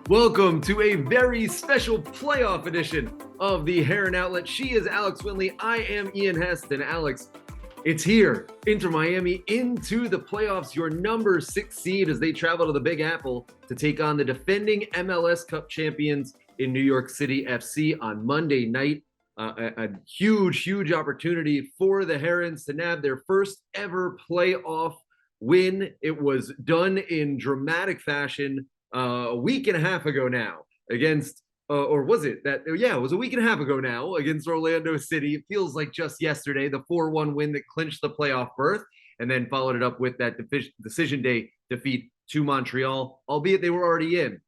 Welcome to a very special playoff edition of the Heron Outlet. She is Alex Winley. I am Ian Heston. Alex, it's here. Inter Miami into the playoffs, your number 6 seed as they travel to the Big Apple to take on the defending MLS Cup champions in New York City FC on Monday night. A huge opportunity for the Herons to nab their first ever playoff win. It was done in dramatic fashion a week and a half ago now against, or was it that? Yeah, it was a week and a half ago now against Orlando City. It feels like just yesterday, the 4-1 win that clinched the playoff berth, and then followed it up with that decision day defeat to Montreal, albeit they were already in.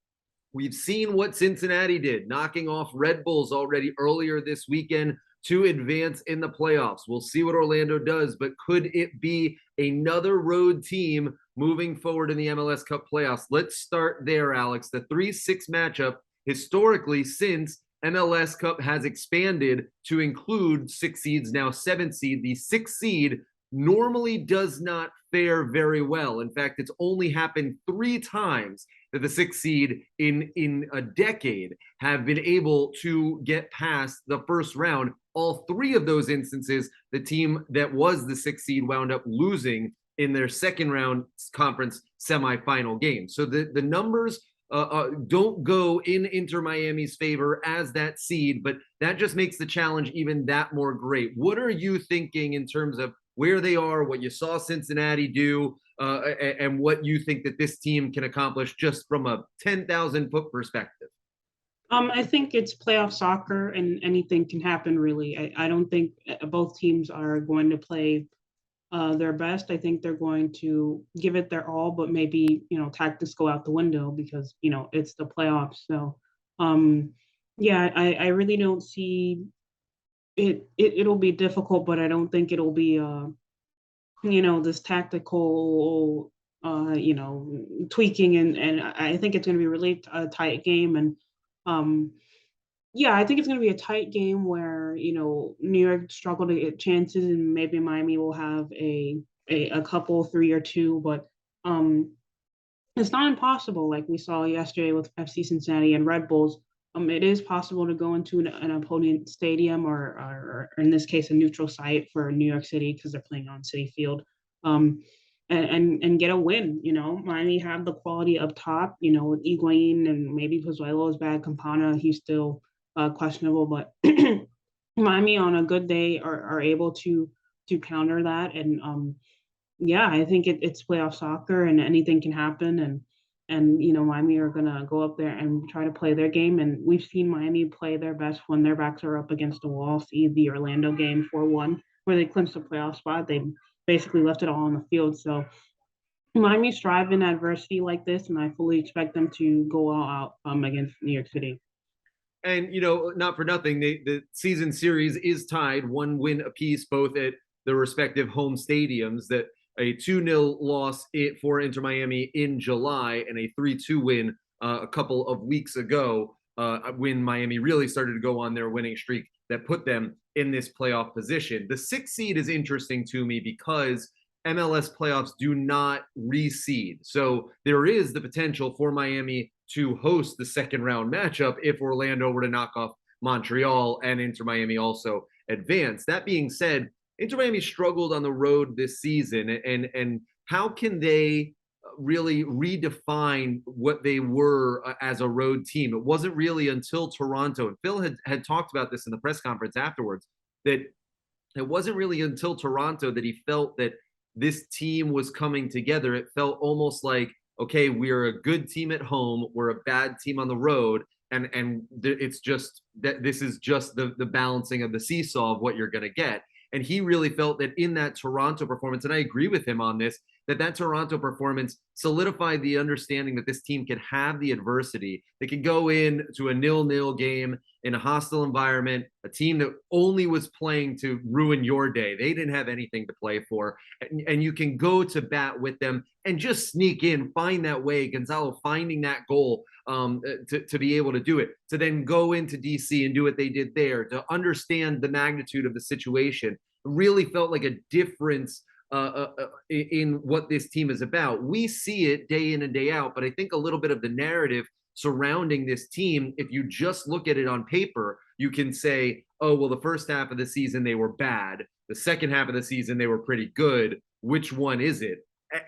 We've seen what Cincinnati did, knocking off Red Bulls already earlier this weekend to advance in the playoffs. We'll see what Orlando does, but could it be another road team moving forward in the MLS Cup playoffs? Let's start there, Alex. The 3-6 matchup, historically, since MLS Cup has expanded to include 6 seeds, now 7 seed, the 6th seed normally does not fare very well. In fact, it's only happened 3 times that the 6th seed in a decade have been able to get past the first round. All 3 of those instances, the team that was the 6th seed wound up losing in their second round conference semifinal game. So the numbers don't go in Inter Miami's favor as that seed, but that just makes the challenge even that more great. What are you thinking in terms of where they are, what you saw Cincinnati do, and what you think that this team can accomplish just from a 10,000-foot perspective? I think it's playoff soccer and anything can happen, really. I don't think both teams are going to play their best. I think they're going to give it their all, but maybe, tactics go out the window because, it's the playoffs. So, yeah, I really don't see it. It'll be difficult, but I don't think it'll be, this tactical, tweaking. And I think it's going to be really a tight game. And, yeah, I think it's going to be a tight game where, New York struggle to get chances and maybe Miami will have a couple, 3 or 2, but it's not impossible like we saw yesterday with FC Cincinnati and Red Bulls. It is possible to go into an opponent stadium or in this case, a neutral site for New York City because they're playing on City Field. And get a win. Miami have the quality up top, with Higuain and maybe Pozuelo is bad. Campana, he's still questionable, but Miami on a good day are able to counter that. And yeah, I think it's playoff soccer and anything can happen. And Miami are gonna go up there and try to play their game. And we've seen Miami play their best when their backs are up against the wall. See the Orlando game 4-1 where they clinched the playoff spot. They basically left it all on the field. So Miami strive in adversity like this, and I fully expect them to go all out against New York City. And, not for nothing, the season series is tied 1 win apiece, both at the respective home stadiums. That a 2-0 loss for Inter Miami in July and a 3-2 win a couple of weeks ago when Miami really started to go on their winning streak that put them in this playoff position. The 6th seed is interesting to me because MLS playoffs do not reseed. So there is the potential for Miami to host the second round matchup if Orlando were to knock off Montreal and Inter Miami also advance. That being said, Inter Miami struggled on the road this season, and how can they really redefine what they were as a road team? It wasn't really until Toronto, and Phil had talked about this in the press conference afterwards, that it wasn't really until Toronto that he felt that this team was coming together. It felt almost like, okay, we're a good team at home, we're a bad team on the road, and it's just that this is just the balancing of the seesaw of what you're going to get. And he really felt that in that Toronto performance, and I agree with him on this, that Toronto performance solidified the understanding that this team can have the adversity. They could go in to a 0-0 game in a hostile environment, a team that only was playing to ruin your day. They didn't have anything to play for. And you can go to bat with them and just sneak in, find that way. Gonzalo finding that goal to be able to do it, to then go into DC and do what they did there, to understand the magnitude of the situation. It really felt like a difference in what this team is about. We see it day in and day out, but I think a little bit of the narrative surrounding this team. If you just look at it on paper, you can say, oh, well, the first half of the season they were bad. The second half of the season they were pretty good. Which one is it?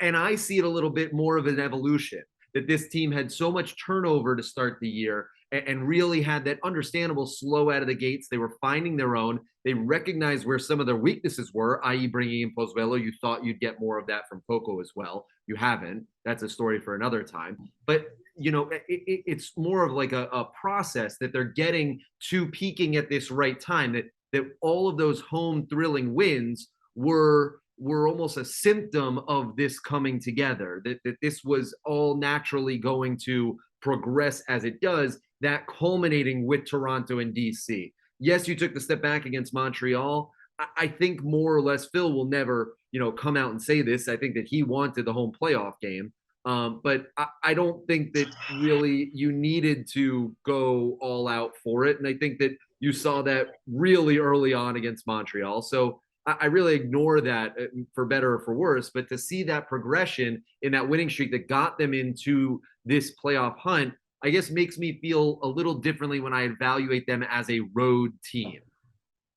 And I see it a little bit more of an evolution, that this team had so much turnover to start the year and really had that understandable slow out of the gates. They were finding their own. They recognized where some of their weaknesses were, i.e. bringing in Pozuelo. You thought you'd get more of that from Coco as well. You haven't. That's a story for another time. But, it's more of like a process that they're getting to peaking at this right time, that all of those home thrilling wins were almost a symptom of this coming together, that this was all naturally going to progress as it does, that culminating with Toronto and DC. Yes, you took the step back against Montreal. I think more or less Phil will never, come out and say this. I think that he wanted the home playoff game. But I don't think that really you needed to go all out for it. And I think that you saw that really early on against Montreal. So I really ignore that for better or for worse. But to see that progression in that winning streak that got them into this playoff hunt, I guess makes me feel a little differently when I evaluate them as a road team.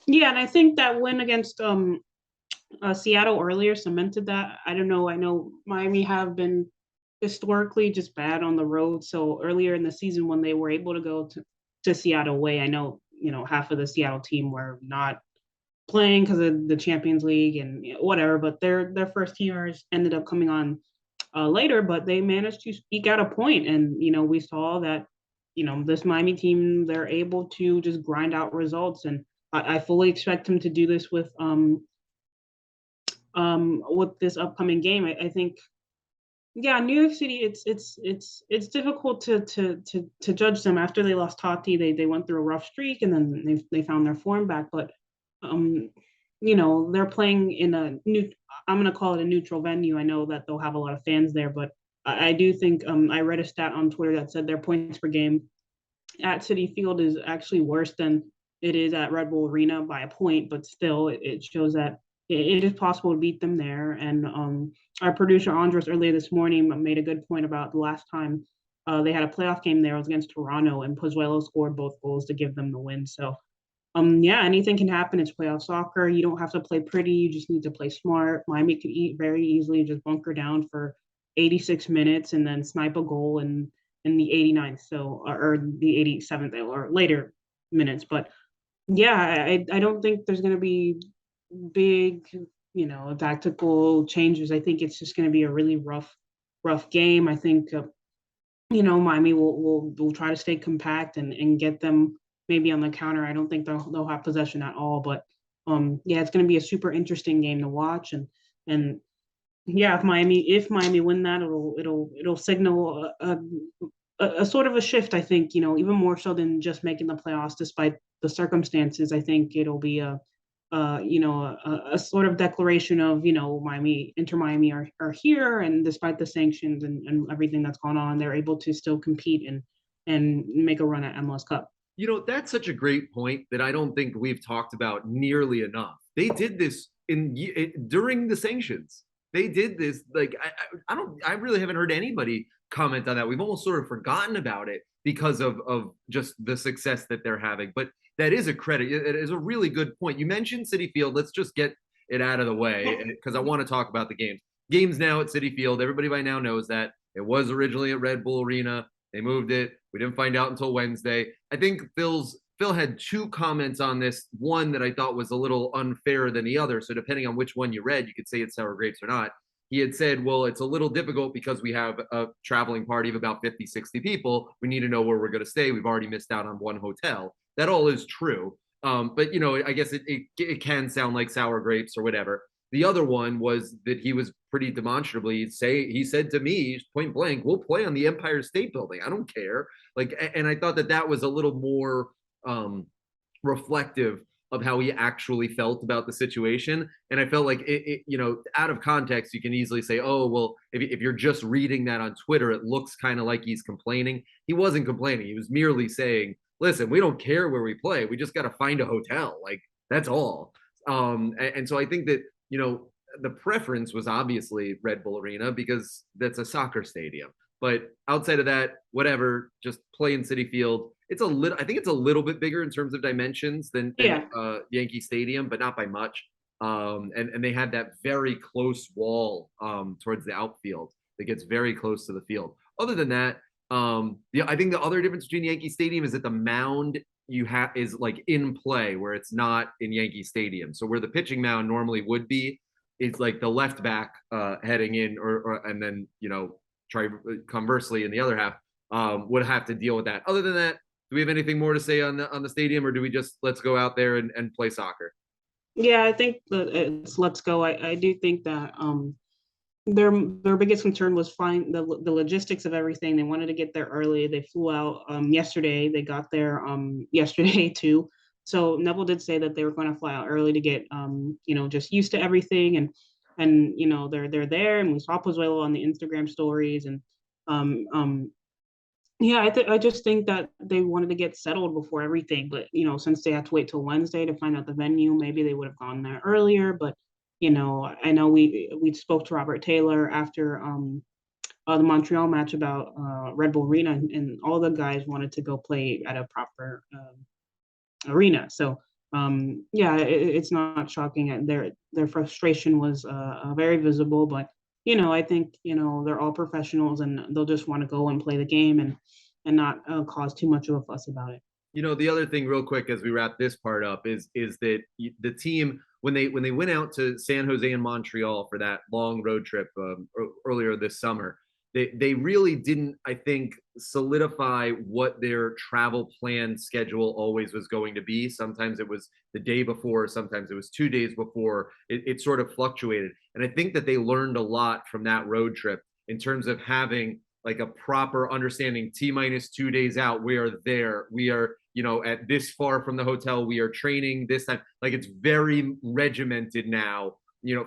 Yeah, and I think that win against Seattle earlier cemented that. I don't know. I know Miami have been historically just bad on the road. So earlier in the season when they were able to go to Seattle away, I know, half of the Seattle team were not playing because of the Champions League and whatever, but their first teamers ended up coming on later, but they managed to eke out a point. And, we saw that, this Miami team, they're able to just grind out results. And I fully expect them to do this with this upcoming game. I think, yeah, New York City, it's difficult to judge them after they lost Totti. They went through a rough streak and then they found their form back. But they're playing in I'm going to call it a neutral venue. I know that they'll have a lot of fans there, but I do think I read a stat on Twitter that said their points per game at Citi Field is actually worse than it is at Red Bull Arena by a point, but still it shows that it is possible to beat them there. And our producer Andres earlier this morning made a good point about the last time they had a playoff game there. It was against Toronto, and Pozuelo scored both goals to give them the win. So yeah, anything can happen. It's playoff soccer. You don't have to play pretty. You just need to play smart. Miami could very easily just bunker down for 86 minutes and then snipe a goal in the 89th, or the 87th or later minutes. But yeah, I don't think there's going to be big, tactical changes. I think it's just going to be a really rough game. I think, Miami will try to stay compact and get them maybe on the counter. I don't think they'll have possession at all. But yeah, it's going to be a super interesting game to watch. And yeah, if Miami win that, it'll signal a sort of a shift. I think, even more so than just making the playoffs, despite the circumstances. I think it'll be a sort of declaration of, Inter Miami are here, and despite the sanctions and everything that's gone on, they're able to still compete and make a run at MLS Cup. That's such a great point that I don't think we've talked about nearly enough. They did this during the sanctions. They did this, like, I really haven't heard anybody comment on that. We've almost sort of forgotten about it because of just the success that they're having. But that is a credit. It is a really good point. You mentioned Citi Field. Let's just get it out of the way because I want to talk about the games. Games now at Citi Field. Everybody by now knows that it was originally at Red Bull Arena. They moved it. We didn't find out until Wednesday. I think Phil had two comments on this. One that I thought was a little unfair than the other. So depending on which one you read, you could say it's sour grapes or not. He had said, well, it's a little difficult because we have a traveling party of about 50, 60 people. We need to know where we're going to stay. We've already missed out on one hotel. That all is true. But, I guess it can sound like sour grapes or whatever. The other one was that he was pretty demonstrably he said to me point blank, we'll play on the Empire State Building. I don't care. And I thought that was a little more reflective of how he actually felt about the situation. And I felt like out of context, you can easily say, oh, well, if you're just reading that on Twitter, it looks kind of like he's complaining. He wasn't complaining. He was merely saying, listen, we don't care where we play. We just got to find a hotel. That's all. And so I think that, the preference was obviously Red Bull Arena because that's a soccer stadium. But outside of that, whatever, just play in City Field. It's a little, I think it's a little bit bigger in terms of dimensions than Yeah. Yankee Stadium, but not by much. And they had that very close wall towards the outfield that gets very close to the field. Other than that, I think the other difference between Yankee Stadium is that the mound you have is like in play where it's not in Yankee Stadium. So where the pitching mound normally would be, it's like the left back heading in, or and then try conversely in the other half would have to deal with that. Other than that, do we have anything more to say on the stadium, or do we just let's go out there and play soccer? Yeah, I think that it's let's go. I do think that their biggest concern was find the logistics of everything. They wanted to get there early. They flew out yesterday. They got there yesterday too. So Neville did say that they were going to fly out early to get just used to everything, and they're there, and we saw Pozuelo on the Instagram stories, and yeah, I just think that they wanted to get settled before everything, but since they had to wait till Wednesday to find out the venue, maybe they would have gone there earlier. But I know we spoke to Robert Taylor after the Montreal match about Red Bull Arena, and all the guys wanted to go play at a proper arena. So yeah, it's not shocking. Their frustration was very visible, but I think they're all professionals, and they'll just want to go and play the game and not cause too much of a fuss about it. The other thing, real quick, as we wrap this part up, is that the team when they went out to San Jose and Montreal for that long road trip earlier this summer, they really didn't, I think, solidify what their travel plan schedule always was going to be. Sometimes it was the day before, sometimes it was 2 days before. It sort of fluctuated, and I think that they learned a lot from that road trip in terms of having like a proper understanding. T-2 days out, we are there. We are, at this far from the hotel. We are training this time. Like, it's very regimented now.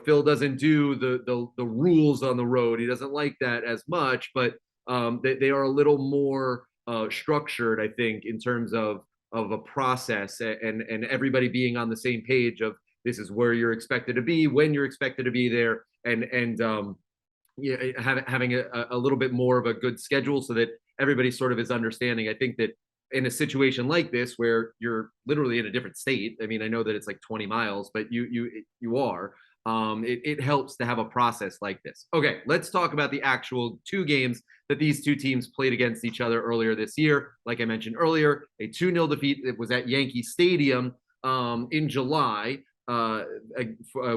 Phil doesn't do the rules on the road. He doesn't like that as much, but they are a little more structured, I think, in terms of a process, and everybody being on the same page of this is where you're expected to be, when you're expected to be there, and having a little bit more of a good schedule so that everybody sort of is understanding. I think that in a situation like this where you're literally in a different state, I mean, I know that it's like 20 miles, but you are. It helps to have a process like this. Okay, let's talk about the actual two games that these two teams played against each other earlier this year. Like I mentioned earlier, a 2-0 defeat that was at Yankee Stadium in July. A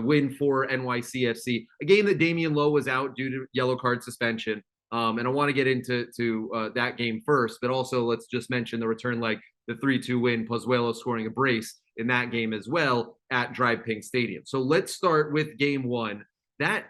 win for NYCFC, a game that Damian Lowe was out due to yellow card suspension. And I want to get into that game first, but also let's just mention the return leg, the 3-2 win, Pozuelo scoring a brace in that game as well at Drive Pink Stadium. So let's start with game one. That,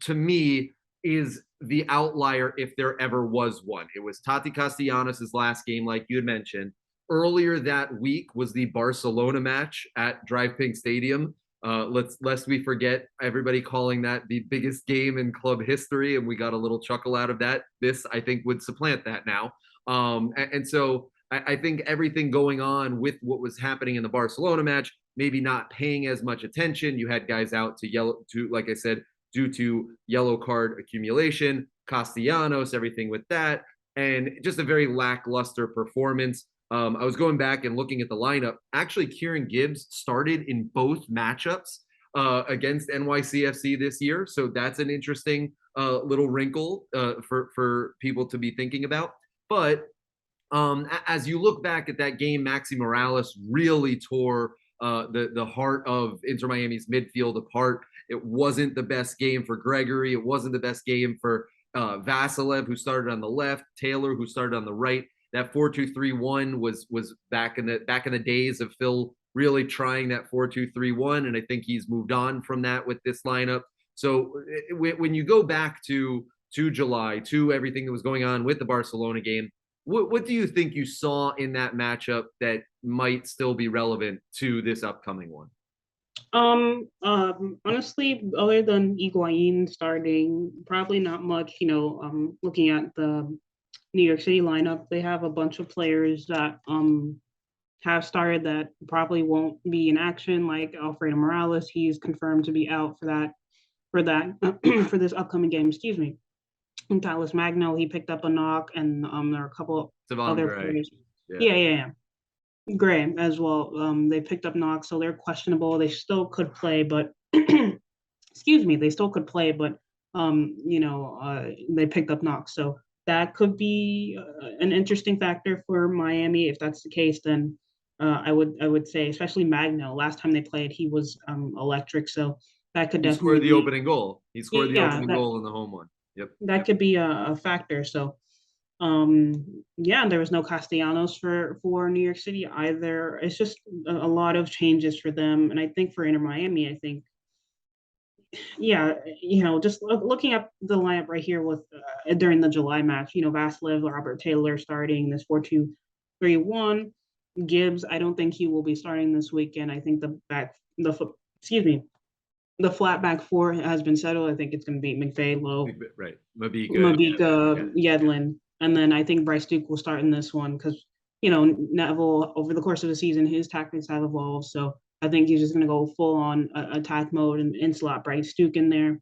to me, is the outlier if there ever was one. It was Tati Castellanos' last game, like you had mentioned. Earlier that week was the Barcelona match at Drive Pink Stadium. Lest we forget, everybody calling that the biggest game in club history, and we got a little chuckle out of that. This, I think, would supplant that now. And so I think everything going on with what was happening in the Barcelona match, maybe not paying as much attention. You had guys out like I said, due to yellow card accumulation, Castellanos, everything with that, and just a very lackluster performance. I was going back and looking at the lineup. Actually, Kieran Gibbs started in both matchups against NYCFC this year. So that's an interesting little wrinkle for people to be thinking about. But as you look back at that game, Maxi Morales really tore the heart of Inter Miami's midfield apart. It wasn't the best game for Gregory. It wasn't the best game for Vasilev, who started on the left, Taylor, who started on the right. That 4-2-3-1 was back in the days of Phil really trying that 4-2-3-1, and I think he's moved on from that with this lineup. So when you go back to July, to everything that was going on with the Barcelona game, what do you think you saw in that matchup that might still be relevant to this upcoming one? Honestly, other than Higuain starting, probably not much. Looking at the New York City lineup, they have a bunch of players that have started that probably won't be in action, like Alfredo Morales. He's confirmed to be out for that for this upcoming game. Excuse me. Dallas Magno, he picked up a knock, and there are a couple Savon other Gray. players. Yeah. Yeah, yeah, yeah. Gray as well. They picked up knocks, so they're questionable. They still could play, but excuse me, they still could play, but they picked up knocks. So that could be an interesting factor for Miami. If that's the case, then I would say, especially Magno. Last time they played, he was electric. So that could He definitely scored the be, opening goal. He scored the yeah, opening goal in the home one. Yep. that could be a factor. So yeah, and there was no Castellanos for New York City either. It's just a lot of changes for them, and I think for Inter Miami, I think, yeah, just looking at the lineup right here with during the July match, Vasilev, Robert Taylor starting this 4-2-3-1. Gibbs, I don't think he will be starting this weekend. I think excuse me, the flat back four has been settled. I think it's going to be McVay, Lowe, Right. Mabika. Mabika, Yedlin, and then I think Bryce Duke will start in this one because Neville, over the course of the season, his tactics have evolved. So I think he's just going to go full on attack mode and slot Bryce Duke in there.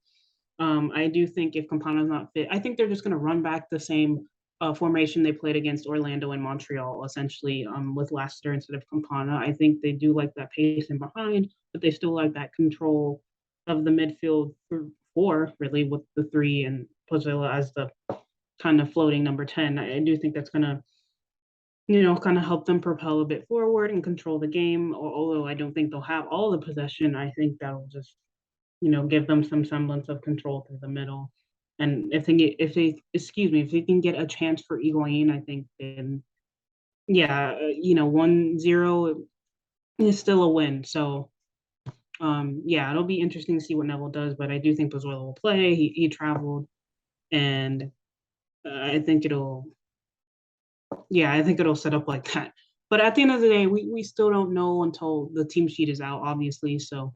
I do think if Campana's not fit, I think they're just going to run back the same formation they played against Orlando and Montreal, essentially, with Lassiter instead of Campana. I think they do like that pace in behind, but they still like that control of the midfield four, really, with the three and Pozzella as the kind of floating number 10. I do think that's going to, kind of help them propel a bit forward and control the game. Although I don't think they'll have all the possession, I think that'll just give them some semblance of control through the middle. And if they can get a chance for Higuain, I think then, yeah, 1-0 is still a win. So, yeah, it'll be interesting to see what Neville does, but I do think Pozuelo will play. He traveled, and I think it'll set up like that. But at the end of the day, we still don't know until the team sheet is out, obviously. So,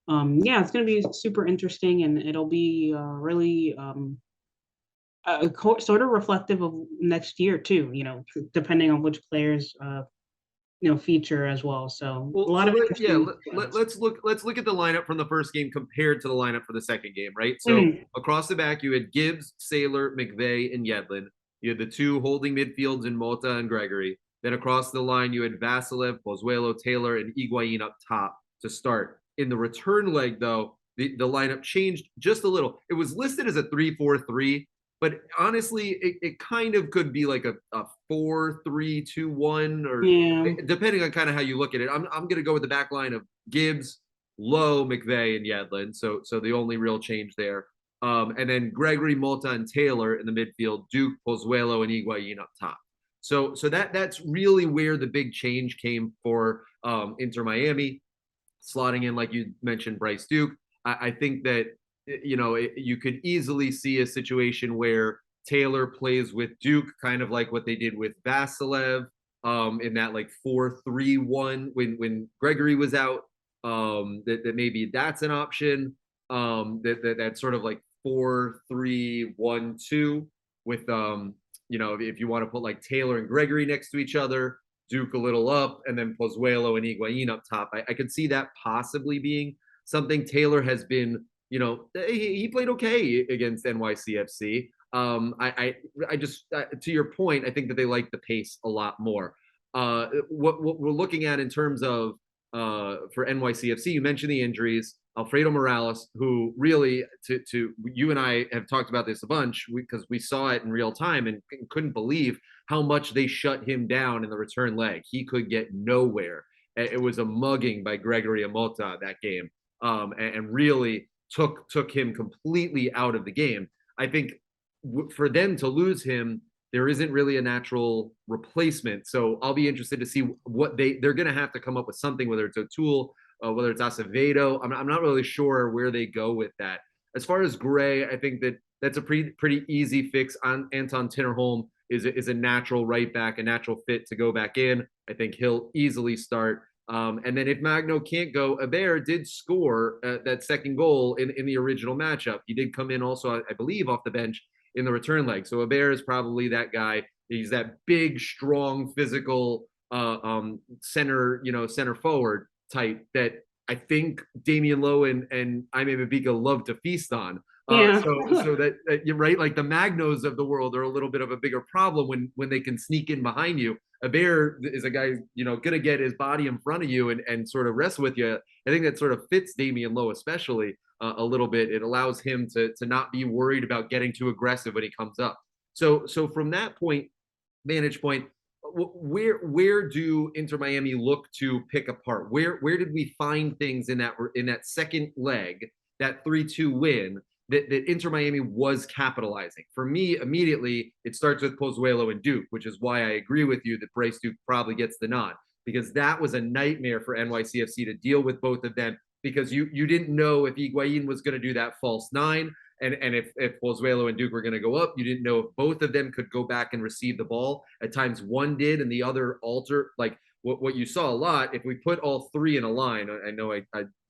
yeah, it's going to be super interesting, and it'll be really sort of reflective of next year too. Depending on which players feature as well. So a lot of interesting. Let's look at the lineup from the first game compared to the lineup for the second game, right? So Mhm. across the back, you had Gibbs, Saylor, McVay, and Yedlin. You had the two holding midfields in Mota and Gregory. Then across the line, you had Vasilev, Pozuelo, Taylor, and Higuain up top to start. In the return leg, though, the lineup changed just a little. It was listed as a 3-4-3, but honestly, it kind of could be like a 4-3-2-1, or Yeah. depending on kind of how you look at it. I'm going to go with the back line of Gibbs, Lowe, McVay, and Yedlin. So the only real change there. And then Gregory, Mota, and Taylor in the midfield, Duke, Pozuelo, and Higuain up top. So that's really where the big change came for Inter Miami, slotting in, like you mentioned, Bryce Duke. I think that you could easily see a situation where Taylor plays with Duke, kind of like what they did with Vasilev in that like 4-3-1 when Gregory was out. That maybe that's an option. That's sort of like 4-3-1-2 with if you want to put like Taylor and Gregory next to each other, Duke a little up, and then Pozuelo and Higuain up top. I could see that possibly being something. Taylor has been, he played okay against NYCFC. I just to your point, I think that they like the pace a lot more. What we're looking at in terms of for NYCFC, you mentioned the injuries. Alfredo Morales, who really, to you and I have talked about this a bunch because we saw it in real time and couldn't believe how much they shut him down in the return leg. He could get nowhere. It was a mugging by Gregory Amota that game, and really took him completely out of the game. I think for them to lose him, there isn't really a natural replacement. So I'll be interested to see what they're going to have to come up with something, whether it's O'Toole, whether it's Acevedo. I'm not really sure where they go with that. As far as Gray, I think that's a pretty easy fix. Anton Tinnerholm is a natural right back, a natural fit to go back in. I think he'll easily start. And then if Magno can't go, Aber did score that second goal in the original matchup. He did come in also, I believe, off the bench in the return leg. So Aber is probably that guy. He's that big, strong, physical center forward type that I think Damian Lowe and Aime Mabika love to feast on. Yeah. So that you're right. Like the Magnos of the world are a little bit of a bigger problem when they can sneak in behind you. A bear is a guy, gonna get his body in front of you and sort of wrestle with you. I think that sort of fits Damian Lowe especially a little bit. It allows him to not be worried about getting too aggressive when he comes up. So from that vantage point, where do Inter Miami look to pick apart? Where did we find things in that second leg, that 3-2 win that Inter Miami was capitalizing? For me, immediately it starts with Pozuelo and Duke, which is why I agree with you that Bryce Duke probably gets the nod, because that was a nightmare for NYCFC to deal with both of them, because you didn't know if Higuain was going to do that false nine. And if Pozuelo and Duke were going to go up, you didn't know if both of them could go back and receive the ball. At times, one did, and the other altered. Like what you saw a lot. If we put all three in a line, I know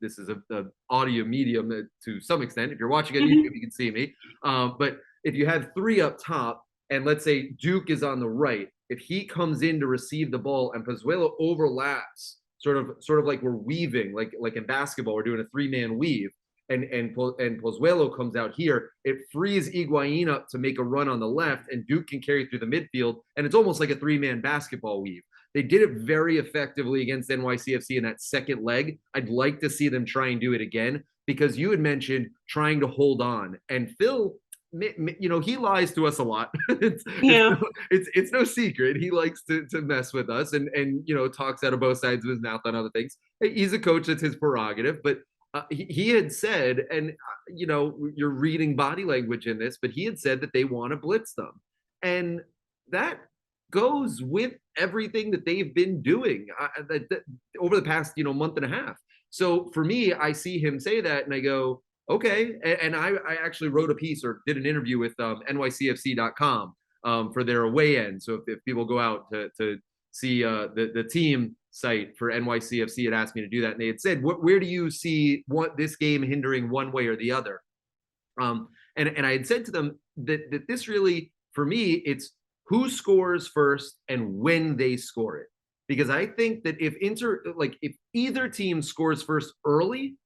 this is a audio medium to some extent. If you're watching on YouTube, you can see me. But if you have three up top, and let's say Duke is on the right, if he comes in to receive the ball and Pozuelo overlaps, sort of like we're weaving, like in basketball, we're doing a 3-man weave. And Pozuelo comes out here, it frees Higuain up to make a run on the left, and Duke can carry through the midfield, and it's almost like a 3-man basketball weave. They did it very effectively against NYCFC in that second leg. I'd like to see them try and do it again, because you had mentioned trying to hold on, and Phil, he lies to us a lot. It's no secret. He likes to mess with us and talks out of both sides of his mouth on other things. He's a coach, that's his prerogative, but he had said, and you're reading body language in this, but he had said that they want to blitz them, and that goes with everything that they've been doing over the past month and a half. So for me, I see him say that, and I go, okay. And I actually wrote a piece or did an interview with NYCFC.com for their away end. So if people go out to see the team site for NYCFC, had asked me to do that, and they had said, where do you see this game hindering one way or the other? And I had said to them that this really, for me, it's who scores first and when they score it. Because I think that if either team scores first early,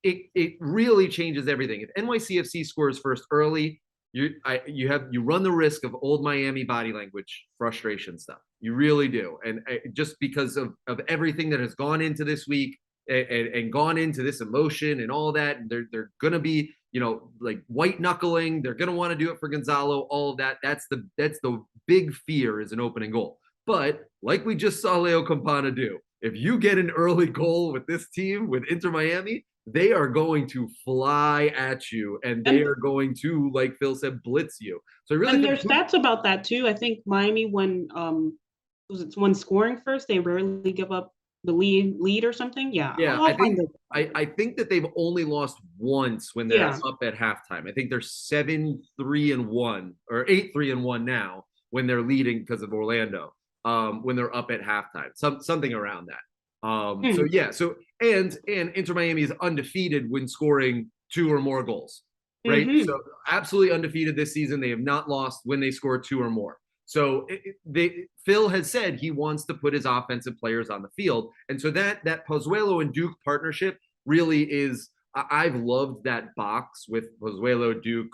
it really changes everything. If NYCFC scores first early, you run the risk of old Miami body language frustration stuff. You really do. And just because of everything that has gone into this week and gone into this emotion and all that, and they're going to be, like white knuckling. They're going to want to do it for Gonzalo, all of that. That's the big fear, is an opening goal. But like we just saw Leo Campana do, if you get an early goal with this team, with Inter Miami, they are going to fly at you, and they are going to, like Phil said, blitz you. So I really and there's stats about that too. I think Miami, when scoring first, they rarely give up the lead or something. Yeah. I think that they've only lost once when they're up at halftime. I think they're 7-3-1 or 8-3-1 now when they're leading because of Orlando. When they're up at halftime, something around that. So Inter Miami is undefeated when scoring 2 or more goals, right? So absolutely undefeated this season. They have not lost when they score 2 or more. So Phil has said he wants to put his offensive players on the field, and so that Pozuelo and Duke partnership really is. I've loved that box with Pozuelo, Duke,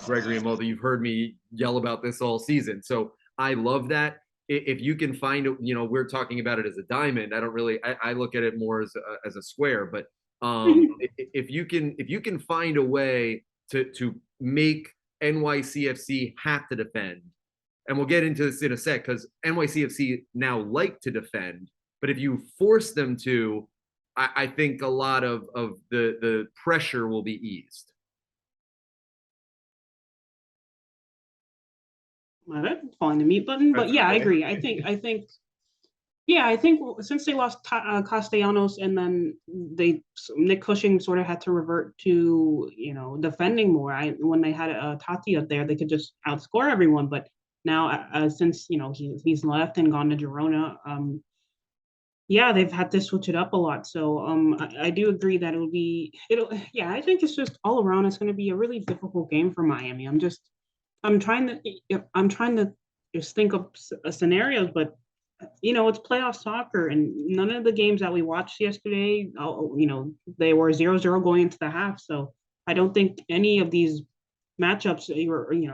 Gregory, and Mulder. You've heard me yell about this all season, so I love that. If you can find it, we're talking about it as a diamond. I look at it more as a square. But if you can find a way to make NYCFC have to defend, and we'll get into this in a sec, because NYCFC now like to defend, but if you force them to, I think a lot of the pressure will be eased. My bad, falling the mute button. But yeah, I agree. I think since they lost Castellanos, and then Nick Cushing sort of had to revert to defending more. When they had Tati up there, they could just outscore everyone. But now, since he's left and gone to Girona, they've had to switch it up a lot. So I do agree that I think it's just all around, it's going to be a really difficult game for Miami. I'm trying to just think of scenarios, but it's playoff soccer, and none of the games that we watched yesterday, they were 0-0 going into the half. So I don't think any of these matchups,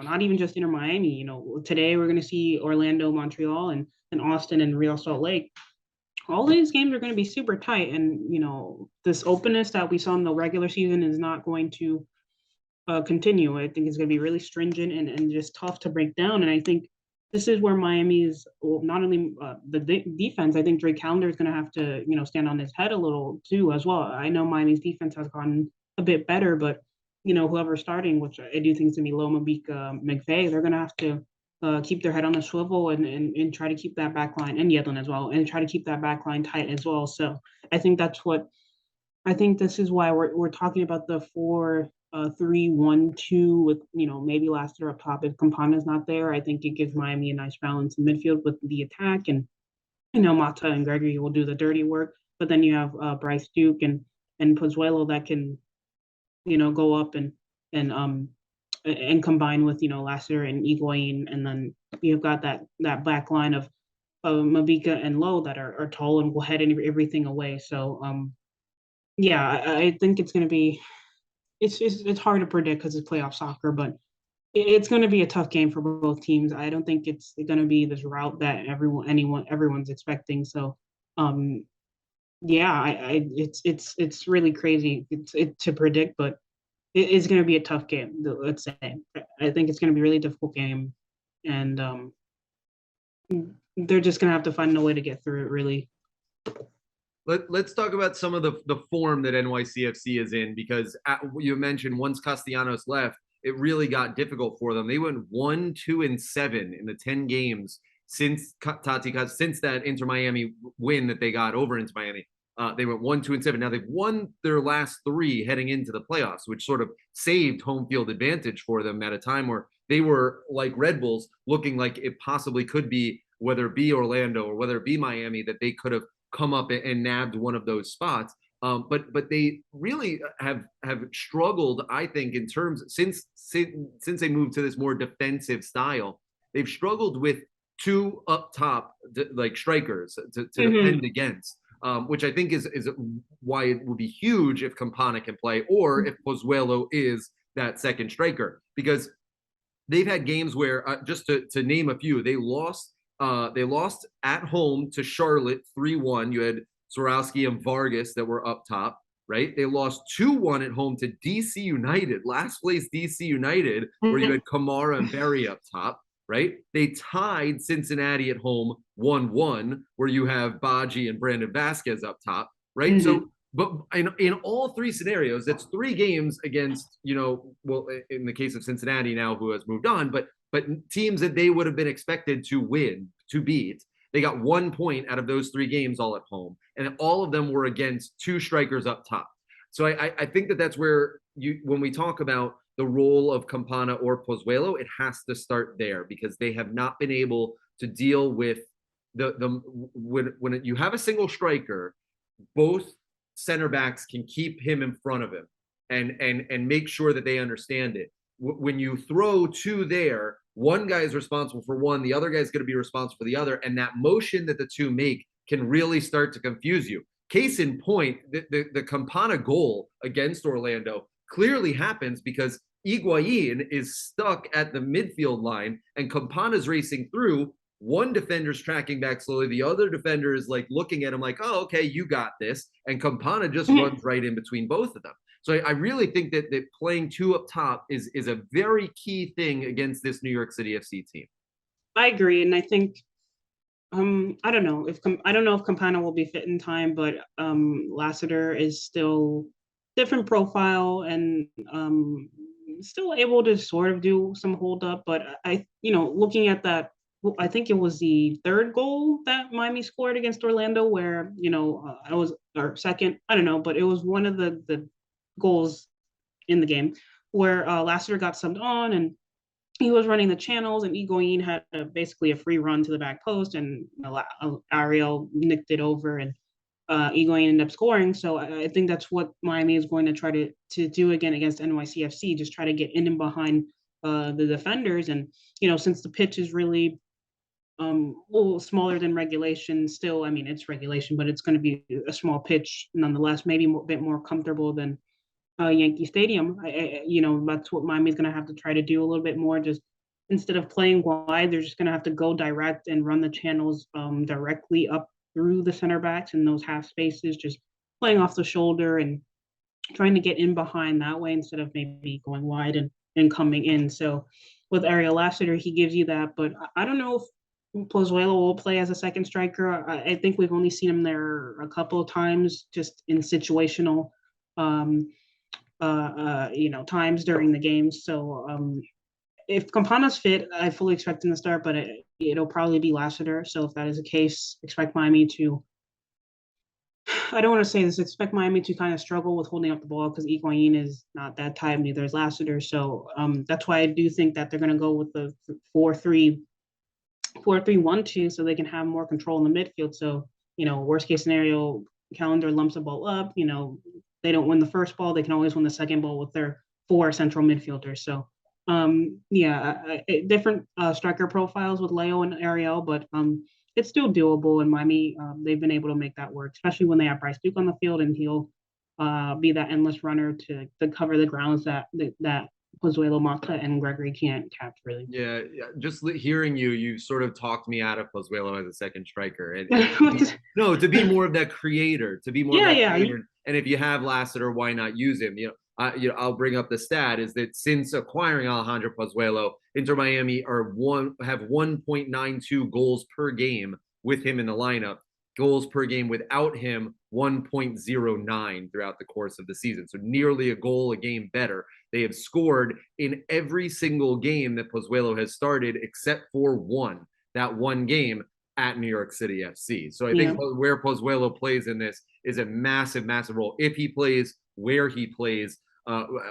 not even just Inter Miami. Today we're going to see Orlando, Montreal, and Austin and Real Salt Lake. All these games are going to be super tight, and this openness that we saw in the regular season is not going to continue. I think it's going to be really stringent and just tough to break down. And I think this is where Miami's, well, not only defense. I think Drake Callender is going to have to stand on his head a little too as well. I know Miami's defense has gotten a bit better, but whoever's starting, which I do think is going to be Loma, Bika, McVay, they're going to have to keep their head on the swivel and try to keep that back line, and Yedlin as well, and try to keep that back line tight as well. So I think this is why we're talking about the 4-3-1-2 with maybe Lassiter up top. If Campana's not there, I think it gives Miami a nice balance in midfield with the attack, and Mata and Gregory will do the dirty work. But then you have Bryce Duke and Pozuelo that can go up and combine with Lassiter and Higuain, and then you've got that back line of Mabika and Lowe that are tall and will head everything away. So yeah, I think it's going to be it's hard to predict because it's playoff soccer, but it's going to be a tough game for both teams. I don't think it's going to be this route that everyone's expecting. So yeah, it's really crazy to predict, but it is going to be a tough game. Let's say I think it's going to be a really difficult game, and they're just going to have to find a way to get through it. Really. Let's talk about some of the form that NYCFC is in, because you mentioned once Castellanos left, it really got difficult for them. They went 1-2-7 in the 10 games since since that Inter Miami win that they got over Inter Miami. They went 1-2-7. Now they've won their last 3 heading into the playoffs, which sort of saved home field advantage for them at a time where they were like Red Bulls, looking like it possibly could be, whether it be Orlando or whether it be Miami, that they could have come up and nabbed one of those spots. But they really have struggled, I think, in terms since they moved to this more defensive style. They've struggled with 2 up top like strikers to defend against, which I think is why it would be huge if Campana can play, or if Pozuelo is that second striker, because they've had games where just to name a few, they lost at home to Charlotte 3-1. You had Swarovski and Vargas that were up top, right? They lost 2-1 at home to DC United, last place DC United, where you had Kamara and Berry up top, right? They tied Cincinnati at home 1-1, where you have Baji and Brandon Vasquez up top, right? So, but in all 3 scenarios, that's 3 games against, well, in the case of Cincinnati now, who has moved on, but teams that they would have been expected to win, to beat. They got 1 point out of those 3 games all at home, and all of them were against 2 strikers up top. So I think that's where when we talk about the role of Campana or Pozuelo, it has to start there, because they have not been able to deal with when you have a single striker, both center backs can keep him in front of him and make sure that they understand it. When you throw 2 there, one guy is responsible for one, the other guy is going to be responsible for the other, and that motion that the 2 make can really start to confuse you. Case in point, the Campana goal against Orlando clearly happens because Higuain is stuck at the midfield line and Campana's racing through. One defender's tracking back slowly, the other defender is like looking at him like, oh, okay, you got this, and Campana just runs right in between both of them. So I really think that playing 2 up top is a very key thing against this New York City FC team. I agree, and I think I don't know if Campana will be fit in time, but Lassiter is still different profile and still able to sort of do some hold up. But looking at that, I think it was the 3rd goal that Miami scored against Orlando, where I was or second, I don't know, but it was one of the goals in the game where Lassiter got subbed on and he was running the channels, and Higuain had basically a free run to the back post, and Ariel nicked it over, and Higuain ended up scoring. So I think that's what Miami is going to try to do again against NYCFC, just try to get in and behind the defenders. And since the pitch is really a little smaller than regulation, still, I mean, it's regulation, but it's going to be a small pitch nonetheless, maybe a bit more comfortable than Yankee Stadium. That's what Miami's going to have to try to do a little bit more. Just instead of playing wide, they're just going to have to go direct and run the channels directly up through the center backs in those half spaces, just playing off the shoulder and trying to get in behind that way instead of maybe going wide and coming in. So with Ariel Lassiter, he gives you that, but I don't know if Pozuelo will play as a second striker. I think we've only seen him there a couple of times, just in situational, times during the games. So if Campana's fit, I fully expect him to start, but it'll probably be Lassiter. So if that is the case, expect Miami to I don't want to say this. Expect Miami to kind of struggle with holding up the ball because Higuain is not that type. Neither is Lassiter. So that's why I do think that they're going to go with the 4-3-1-2, so they can have more control in the midfield. So worst case scenario, Calendar lumps the ball up. They don't win the first ball, they can always win the second ball with their 4 central midfielders. So different striker profiles with Leo and Ariel, but it's still doable. In Miami, they've been able to make that work, especially when they have Bryce Duke on the field, and he'll be that endless runner to cover the grounds that Pozuelo, Mata, and Gregory can't catch, really. Yeah. Just hearing you sort of talked me out of Pozuelo as a second striker, and no, to be more of that creator, to be more of that creator. And if you have Lassiter, why not use him? I'll bring up the stat is that since acquiring Alejandro Pozuelo, Inter Miami have 1.92 goals per game with him in the lineup. Goals per game without him, 1.09 throughout the course of the season. So nearly a goal a game better. They have scored in every single game that Pozuelo has started, except for that one game at New York City FC. So I think where Pozuelo plays in this is a massive, massive role. If he plays where he plays,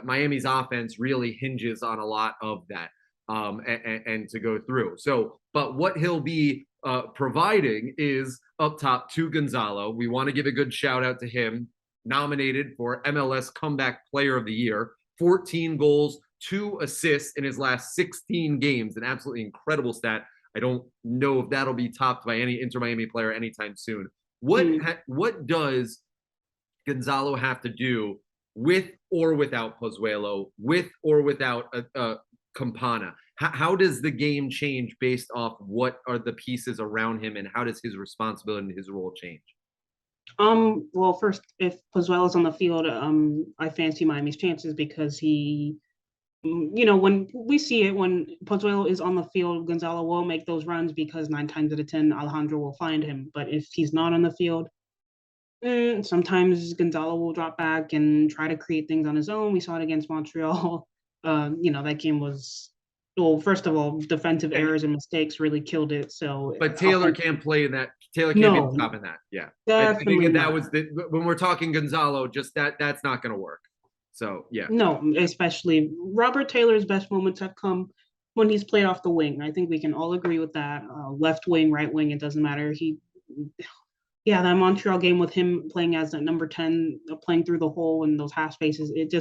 Miami's offense really hinges on a lot of that and to go through. So, but what he'll be providing is up top to Gonzalo. We want to give a good shout out to him, nominated for MLS Comeback Player of the Year, 14 goals, 2 assists in his last 16 games, an absolutely incredible stat. I don't know if that'll be topped by any Inter Miami player anytime soon. What does Gonzalo have to do with or without Pozuelo, with or without Campana? How does the game change based off what are the pieces around him, and how does his responsibility and his role change? Well, first, if Pozuelo's on the field, I fancy Miami's chances because when we see it, when Pozuelo is on the field, Gonzalo will make those runs because 9 times out of 10, Alejandro will find him. But if he's not on the field, sometimes Gonzalo will drop back and try to create things on his own. We saw it against Montreal. That game was, well, first of all, defensive errors and mistakes really killed it. So, but Taylor can't play in that. Taylor can't be top in that. Yeah, I think that was when we're talking Gonzalo, just that's not going to work. So yeah, no, especially Robert Taylor's best moments have come when he's played off the wing. I think we can all agree with that. Left wing, right wing, it doesn't matter. That Montreal game with him playing as a number 10, playing through the hole in those half spaces, it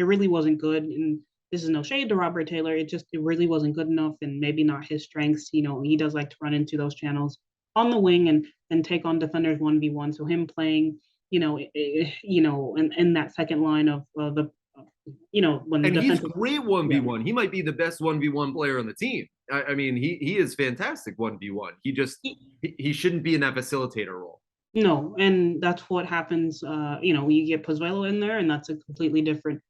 really wasn't good. And this is no shade to Robert Taylor. It really wasn't good enough, and maybe not his strengths. He does like to run into those channels on the wing and take on defenders 1v1. So him playing, in that second line of when he's great 1v1. He might be the best 1v1 player on the team. I mean, he is fantastic 1v1. He shouldn't be in that facilitator role. No, and that's what happens. You get Pozuelo in there, and that's a completely different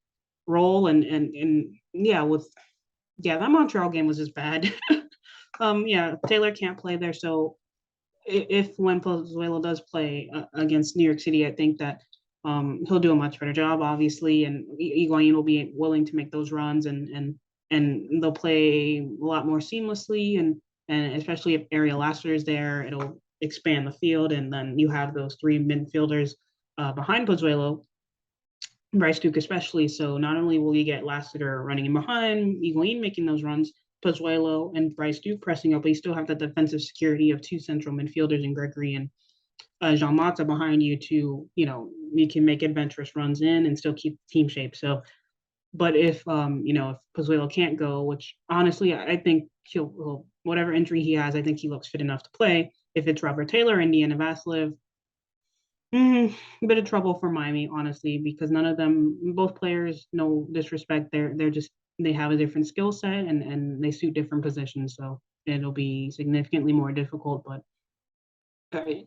role. And that Montreal game was just bad. Taylor can't play there. So when Pozuelo does play against New York City, I think that he'll do a much better job, obviously, and Higuain will be willing to make those runs, and they'll play a lot more seamlessly, and especially if Ariel Lassiter is there, it'll expand the field, and then you have those 3 midfielders behind Pozuelo, Bryce Duke especially. So not only will you get Lassiter running in behind, Higuain making those runs, Pozuelo and Bryce Duke pressing up, but you still have the defensive security of 2 central midfielders in Gregory and Jean Mata behind you to, you can make adventurous runs in and still keep team shape. So, but if Pozuelo can't go, which honestly, I think he'll whatever injury he has, I think he looks fit enough to play. If it's Robert Taylor and Deanna Vasilev, A bit of trouble for Miami, honestly, because none of them, both players, no disrespect, they're just they have a different skill set and they suit different positions, so it'll be significantly more difficult. But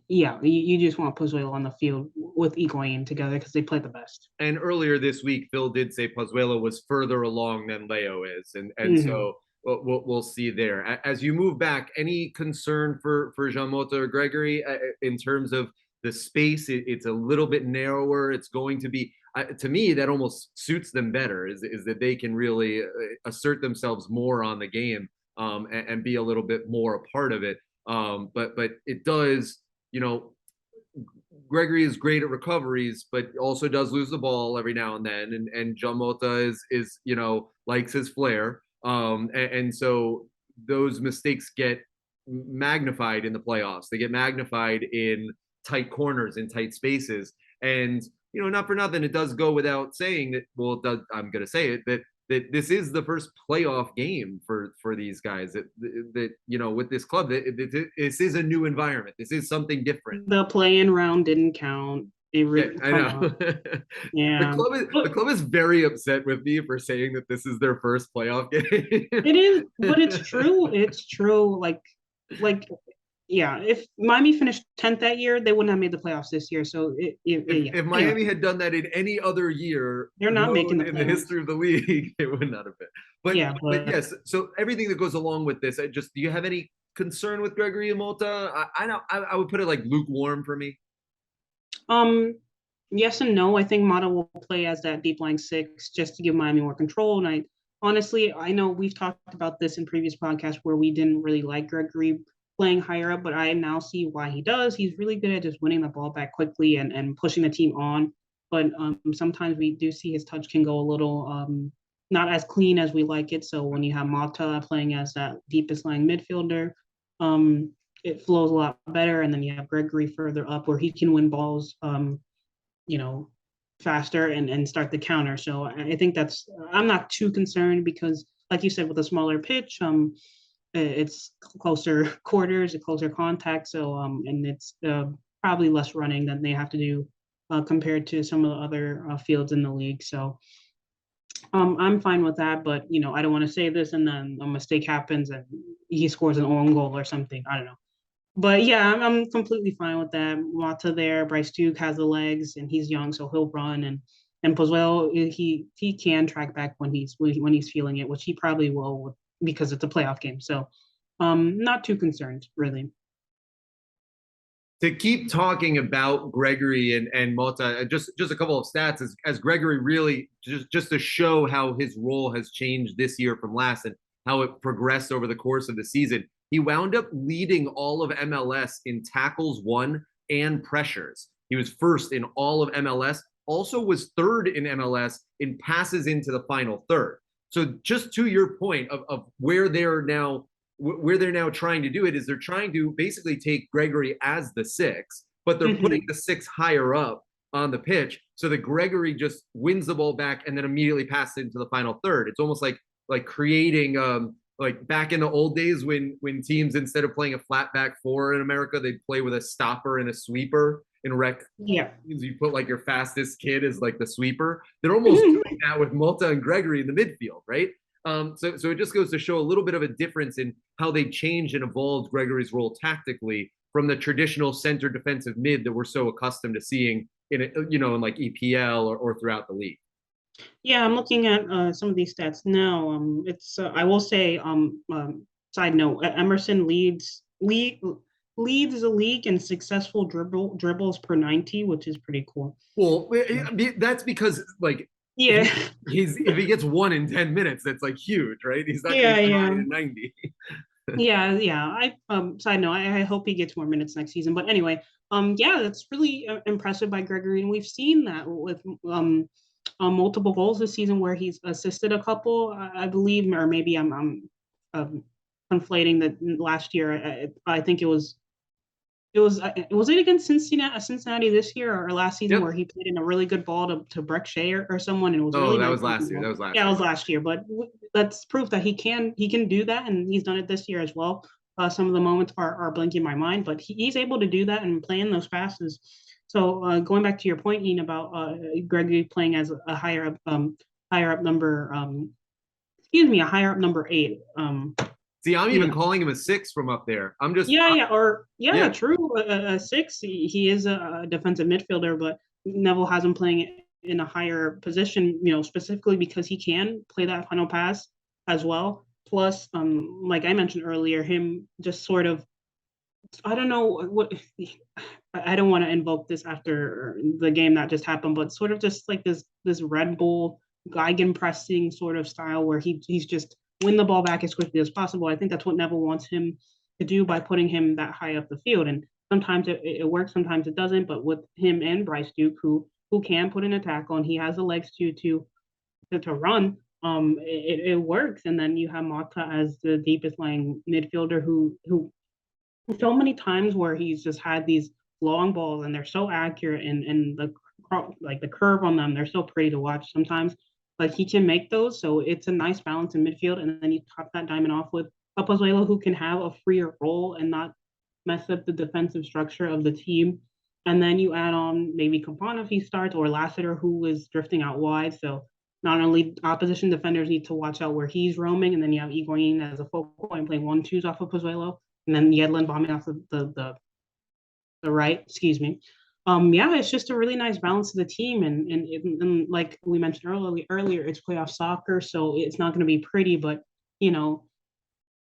yeah, you just want Pozuelo on the field with Higuain together because they play the best. And earlier this week, Phil did say Pozuelo was further along than Leo is, and Hmm. so we'll see there. As you move back, any concern for Jean Mota or Gregory in terms of the space? It's a little bit narrower. It's going to be to me that almost suits them better. Is that they can really assert themselves more on the game and be a little bit more a part of it. But it does, you know, Gregory is great at recoveries, but also does lose the ball every now and then. And John Mota is likes his flair. And so those mistakes get magnified in the playoffs. They get magnified in tight corners, in tight spaces. And not for nothing, it does go without saying that. Well, it does, I'm going to say it that this is the first playoff game for these guys. That with this club, this is a new environment. This is something different. The play-in round didn't count. Yeah, I Come know. on. Yeah, The club is very upset with me for saying that this is their first playoff game. it is, but it's true. It's true. Like, yeah. If Miami finished 10th that year, they wouldn't have made the playoffs this year. So yeah. If Anyway, Miami had done that in any other year they're not making known the in the playoffs. history of the league, it would not have been. But Yeah, but but yes, so everything that goes along with this, do you have any concern with Gregory and Malta? I know I would put it like lukewarm for me. um, yes and no. I think Mata will play as that deep line six just to give Miami more control. And I honestly, I know we've talked about this in previous podcasts where we didn't really like Gregory playing higher up, but I now see why he does. He's really good at just winning the ball back quickly and pushing the team on. But sometimes we do see his touch can go a little not as clean as we like it. So when you have Mata playing as that deepest lying midfielder, um, it flows a lot better. And then you have Gregory further up where he can win balls, you know, faster and start the counter. So I think I'm not too concerned because, like you said, with a smaller pitch, it's closer quarters, a closer contact. So and it's probably less running than they have to do compared to some of the other fields in the league. So I'm fine with that, but I don't want to say this and then a mistake happens and he scores an own goal or something. I don't know. But yeah, I'm completely fine with that. Mata there, Bryce Duke has the legs and he's young, so he'll run and Pozuelo he can track back when he's feeling it, which he probably will because it's a playoff game. So not too concerned really. To keep talking about Gregory and Mota, just a couple of stats as Gregory really just to show how his role has changed this year from last and how it progressed over the course of the season. He wound up leading all of MLS in tackles won and pressures. He was first in all of MLS, also was third in MLS in passes into the final third. So just to your point of where they're now trying to do it is they're trying to basically take Gregory as the six, but they're Mm-hmm. putting the six higher up on the pitch so that Gregory just wins the ball back and then immediately passes it into the final third. It's almost like creating like back in the old days when teams instead of playing a flat back four in America, they'd play with a stopper and a sweeper. In rec Yeah. teams, you put like your fastest kid as like the sweeper. They're almost Mm-hmm. doing that with Malta and Gregory in the midfield, right? So it just goes to show a little bit of a difference in how they changed and evolved Gregory's role tactically from the traditional center defensive mid that we're so accustomed to seeing in like EPL or throughout the league. Yeah, I'm looking at some of these stats now. It's I will say side note, Emerson leads the league in successful dribbles per 90, which is pretty cool. Well, that's because like Yeah. he's if he gets one in 10 minutes, that's like huge, right? He's not going Yeah, to get yeah. nine in 90. Yeah. I side note, I hope he gets more minutes next season. But anyway, yeah, that's really impressive by Gregory, and we've seen that with multiple goals this season where he's assisted a couple, I believe, or maybe I'm conflating that last year. I think was it against Cincinnati this year or last season Yep. where he played in a really good ball to Breck Shea or someone, and it was Oh, really that nice. was last year. That was last Yeah, year. it was last year, but that's proof that he can do that, and he's done it this year as well. Some of the moments are blinking my mind, but he's able to do that and playing those passes. So going back to your point, Ian, about Gregory playing as a higher up number, excuse me, a higher up number 8. See, I'm You even know, calling him a 6 from up there. I'm just, yeah, or yeah, yeah, true. A 6. He is a defensive midfielder, but Neville has him playing in a higher position. Specifically because he can play that final pass as well. Plus, like I mentioned earlier, him just sort of, I don't know what, I don't want to invoke this after the game that just happened, but sort of just like this Red Bull Geigen sort of style where he's just win the ball back as quickly as possible. I think that's what Neville wants him to do by putting him that high up the field. And sometimes it works, sometimes it doesn't. But with him and Bryce Duke, who can put in a tackle and he has the legs to run, it works. And then you have Mata as the deepest lying midfielder who so many times where he's just had these long balls and they're so accurate and the curve on them, they're so pretty to watch sometimes. Like he can make those, so it's a nice balance in midfield, and then you top that diamond off with a Pozuelo who can have a freer role and not mess up the defensive structure of the team. And then you add on maybe Campana if he starts, or Lassiter who is drifting out wide. So not only opposition defenders need to watch out where he's roaming, and then you have Higuain as a focal point playing 1-2s off of Pozuelo, and then Yedlin bombing off the right, excuse me. Yeah, it's just a really nice balance of the team, and like we mentioned earlier, it's playoff soccer, so it's not going to be pretty, but you know,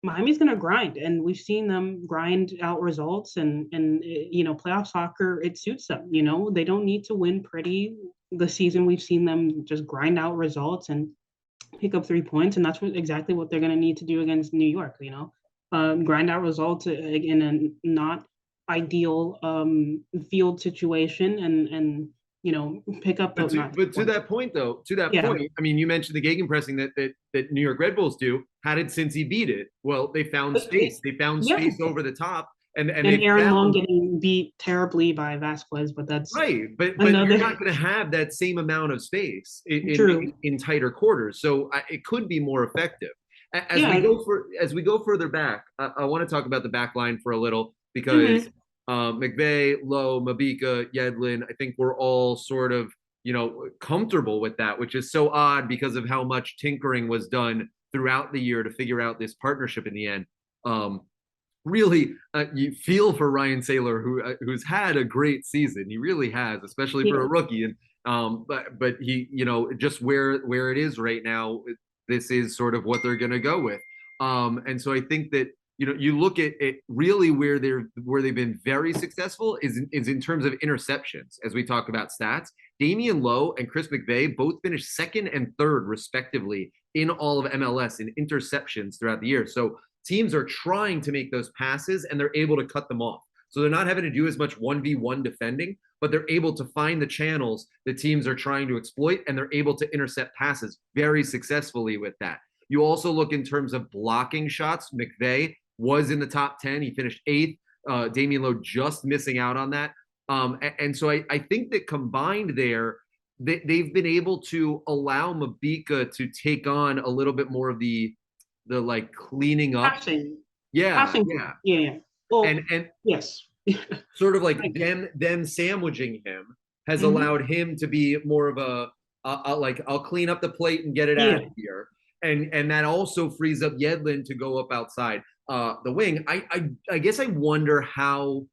Miami's going to grind, and we've seen them grind out results, and playoff soccer, it suits them. They don't need to win pretty. The season we've seen them just grind out results and pick up 3 points, and that's exactly what they're going to need to do against New York. Grind out results in a not ideal field situation, and pick up but the not to that point though, yeah I mean, you mentioned the gegenpressing that New York Red Bulls do had it since he beat it. Well, they found space. They found yeah. space over the top, and And they Aaron Long found getting beat terribly by Vasquez, but that's right. But you're another not going to have that same amount of space true. in tighter quarters. So it could be more effective. Yeah. As we go further back, I want to talk about the back line for a little because Mm-hmm. McVeigh, Lowe, Mabika, Yedlin, I think we're all sort of comfortable with that, which is so odd because of how much tinkering was done throughout the year to figure out this partnership in the end. Really, you feel for Ryan Saylor, who's had a great season. He really has, especially for Yeah. a rookie. And but he, just where it is right now, this is sort of what they're going to go with. And so I think that you look at it really where they've been very successful is in terms of interceptions. As we talk about stats, Damian Lowe and Chris McVeigh both finished second and third respectively in all of MLS in interceptions throughout the year. So teams are trying to make those passes and they're able to cut them off. So they're not having to do as much 1v1 defending, but they're able to find the channels the teams are trying to exploit, and they're able to intercept passes very successfully with that. You also look in terms of blocking shots. McVeigh was in the top 10. He finished 8th. Damian Lowe just missing out on that. And so I think that combined there, they've been able to allow Mabika to take on a little bit more of the like cleaning up. Passing. Yeah, Passing. yeah. Yeah. Well, And yes. sort of like them sandwiching him has Mm-hmm. allowed him to be more of like I'll clean up the plate and get it out Yeah. of here. And that also frees up Yedlin to go up outside the wing. I guess I wonder how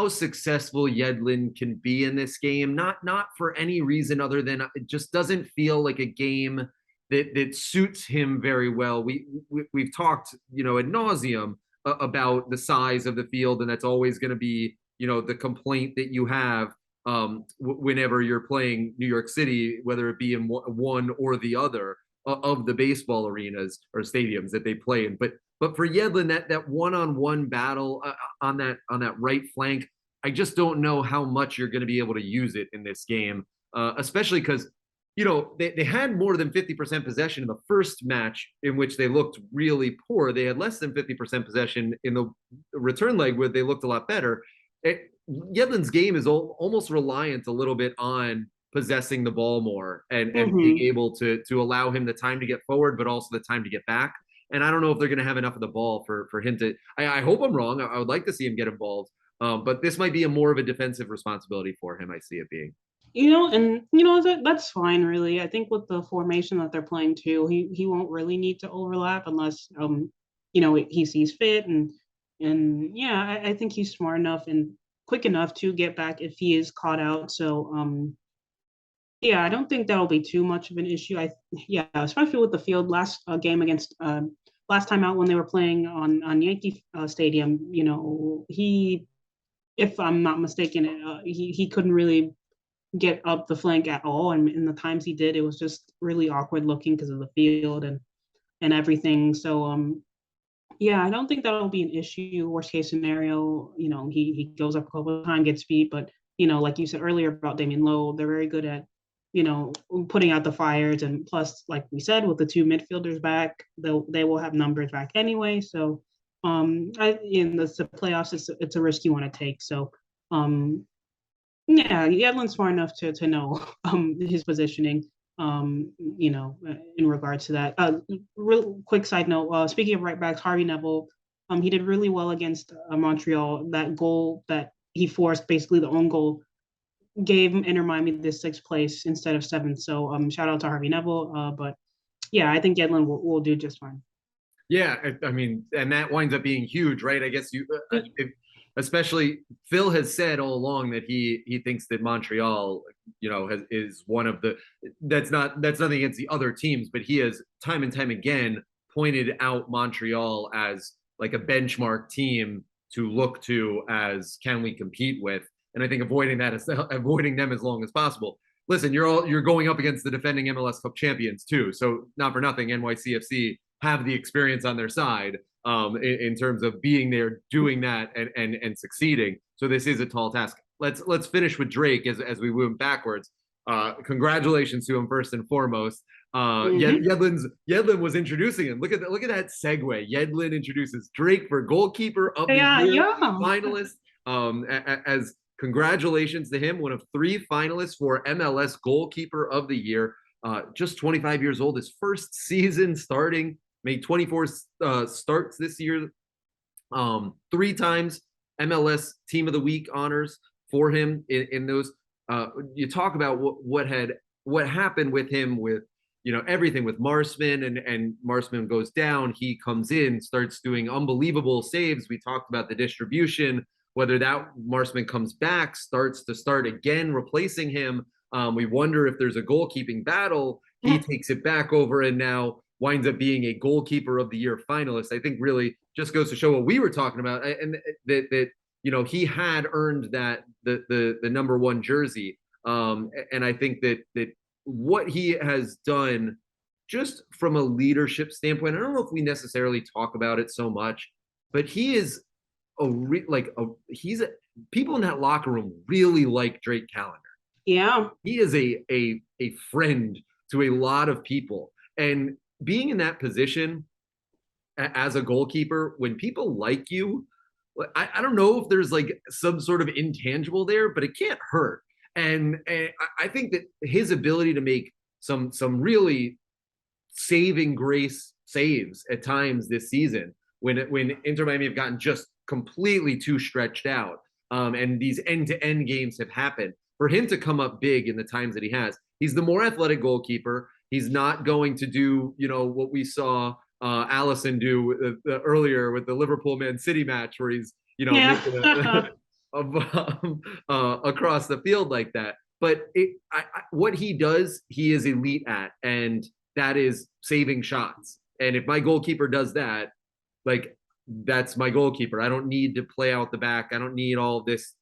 successful Yedlin can be in this game. Not for any reason other than it just doesn't feel like a game that suits him very well. We've talked ad nauseum about the size of the field, and that's always going to be the complaint that you have whenever you're playing New York City, whether it be in one or the other of the baseball arenas or stadiums that they play in. But for Yedlin, that one-on-one battle on that right flank, I just don't know how much you're going to be able to use it in this game, especially because they had more than 50% possession in the first match in which they looked really poor. They had less than 50% possession in the return leg where they looked a lot better. Yedlin's game is almost reliant a little bit on possessing the ball more and being Mm-hmm. able to allow him the time to get forward, but also the time to get back. And I don't know if they're going to have enough of the ball for him to. I hope I'm wrong. I would like to see him get involved, But this might be a more of a defensive responsibility for him. I see it being. That's fine, really. I think with the formation that they're playing too, he won't really need to overlap unless he sees fit and yeah, I think he's smart enough and quick enough to get back if he is caught out. So yeah, I don't think that'll be too much of an issue. Yeah, especially with the field last game against last time out when they were playing on Yankee Stadium. He, if I'm not mistaken, he couldn't really get up the flank at all, and in the times he did, it was just really awkward looking because of the field and everything. So yeah, I don't think that'll be an issue. Worst case scenario, he goes up a couple of times, gets beat, but like you said earlier about Damian Lowe, they're very good at putting out the fires, and plus, like we said, with the two midfielders back, they will have numbers back anyway. So in the playoffs, it's a risk you want to take. So yeah, Yedlin's smart enough to know his positioning. In regards to that. Real quick side note. Speaking of right backs, Harvey Neville, he did really well against Montreal. That goal that he forced, basically the own goal, gave Inter Miami the 6th place instead of 7th. So shout out to Harvey Neville. But yeah, I think Yedlin will do just fine. Yeah, I mean, and that winds up being huge, right? I guess especially Phil has said all along that he thinks that Montreal, is one of the that's nothing against the other teams, but he has time and time again pointed out Montreal as like a benchmark team to look to as can we compete with, and I think avoiding them as long as possible. Listen, you're going up against the defending MLS Cup champions too, so not for nothing, NYCFC have the experience on their side in terms of being there, doing that, and succeeding. So this is a tall task. Let's finish with Drake as we move backwards. Congratulations to him first and foremost. Yedlin was introducing him. Look at that segue. Yedlin introduces Drake for goalkeeper of the year finalist. As congratulations to him, one of 3 finalists for MLS goalkeeper of the year. Just 25 years old, his first season starting. Made 24 starts this year. 3 times MLS Team of the Week honors for him in those. You talk about what happened with him with everything with Marsman, and Marsman goes down. He comes in, starts doing unbelievable saves. We talked about the distribution, whether that Marsman comes back, starts again, replacing him. We wonder if there's a goalkeeping battle. He takes it back over and now winds up being a goalkeeper of the year finalist. I think really just goes to show what we were talking about, and that he had earned that the number 1 jersey. And I think that what he has done, just from a leadership standpoint, I don't know if we necessarily talk about it so much, but he is people in that locker room really like Drake Callender. Yeah, he is a friend to a lot of people, and being in that position as a goalkeeper, when people like you, I don't know if there's like some sort of intangible there, but it can't hurt. And I think that his ability to make some really saving grace saves at times this season, when Inter Miami have gotten just completely too stretched out, and these end-to-end games have happened, for him to come up big in the times that he has, he's the more athletic goalkeeper. He's not going to do, what we saw Allison do earlier with the Liverpool Man City match, where he's, across the field like that. But what he does, he is elite at, and that is saving shots. And if my goalkeeper does that, like, that's my goalkeeper. I don't need to play out the back. I don't need all of this,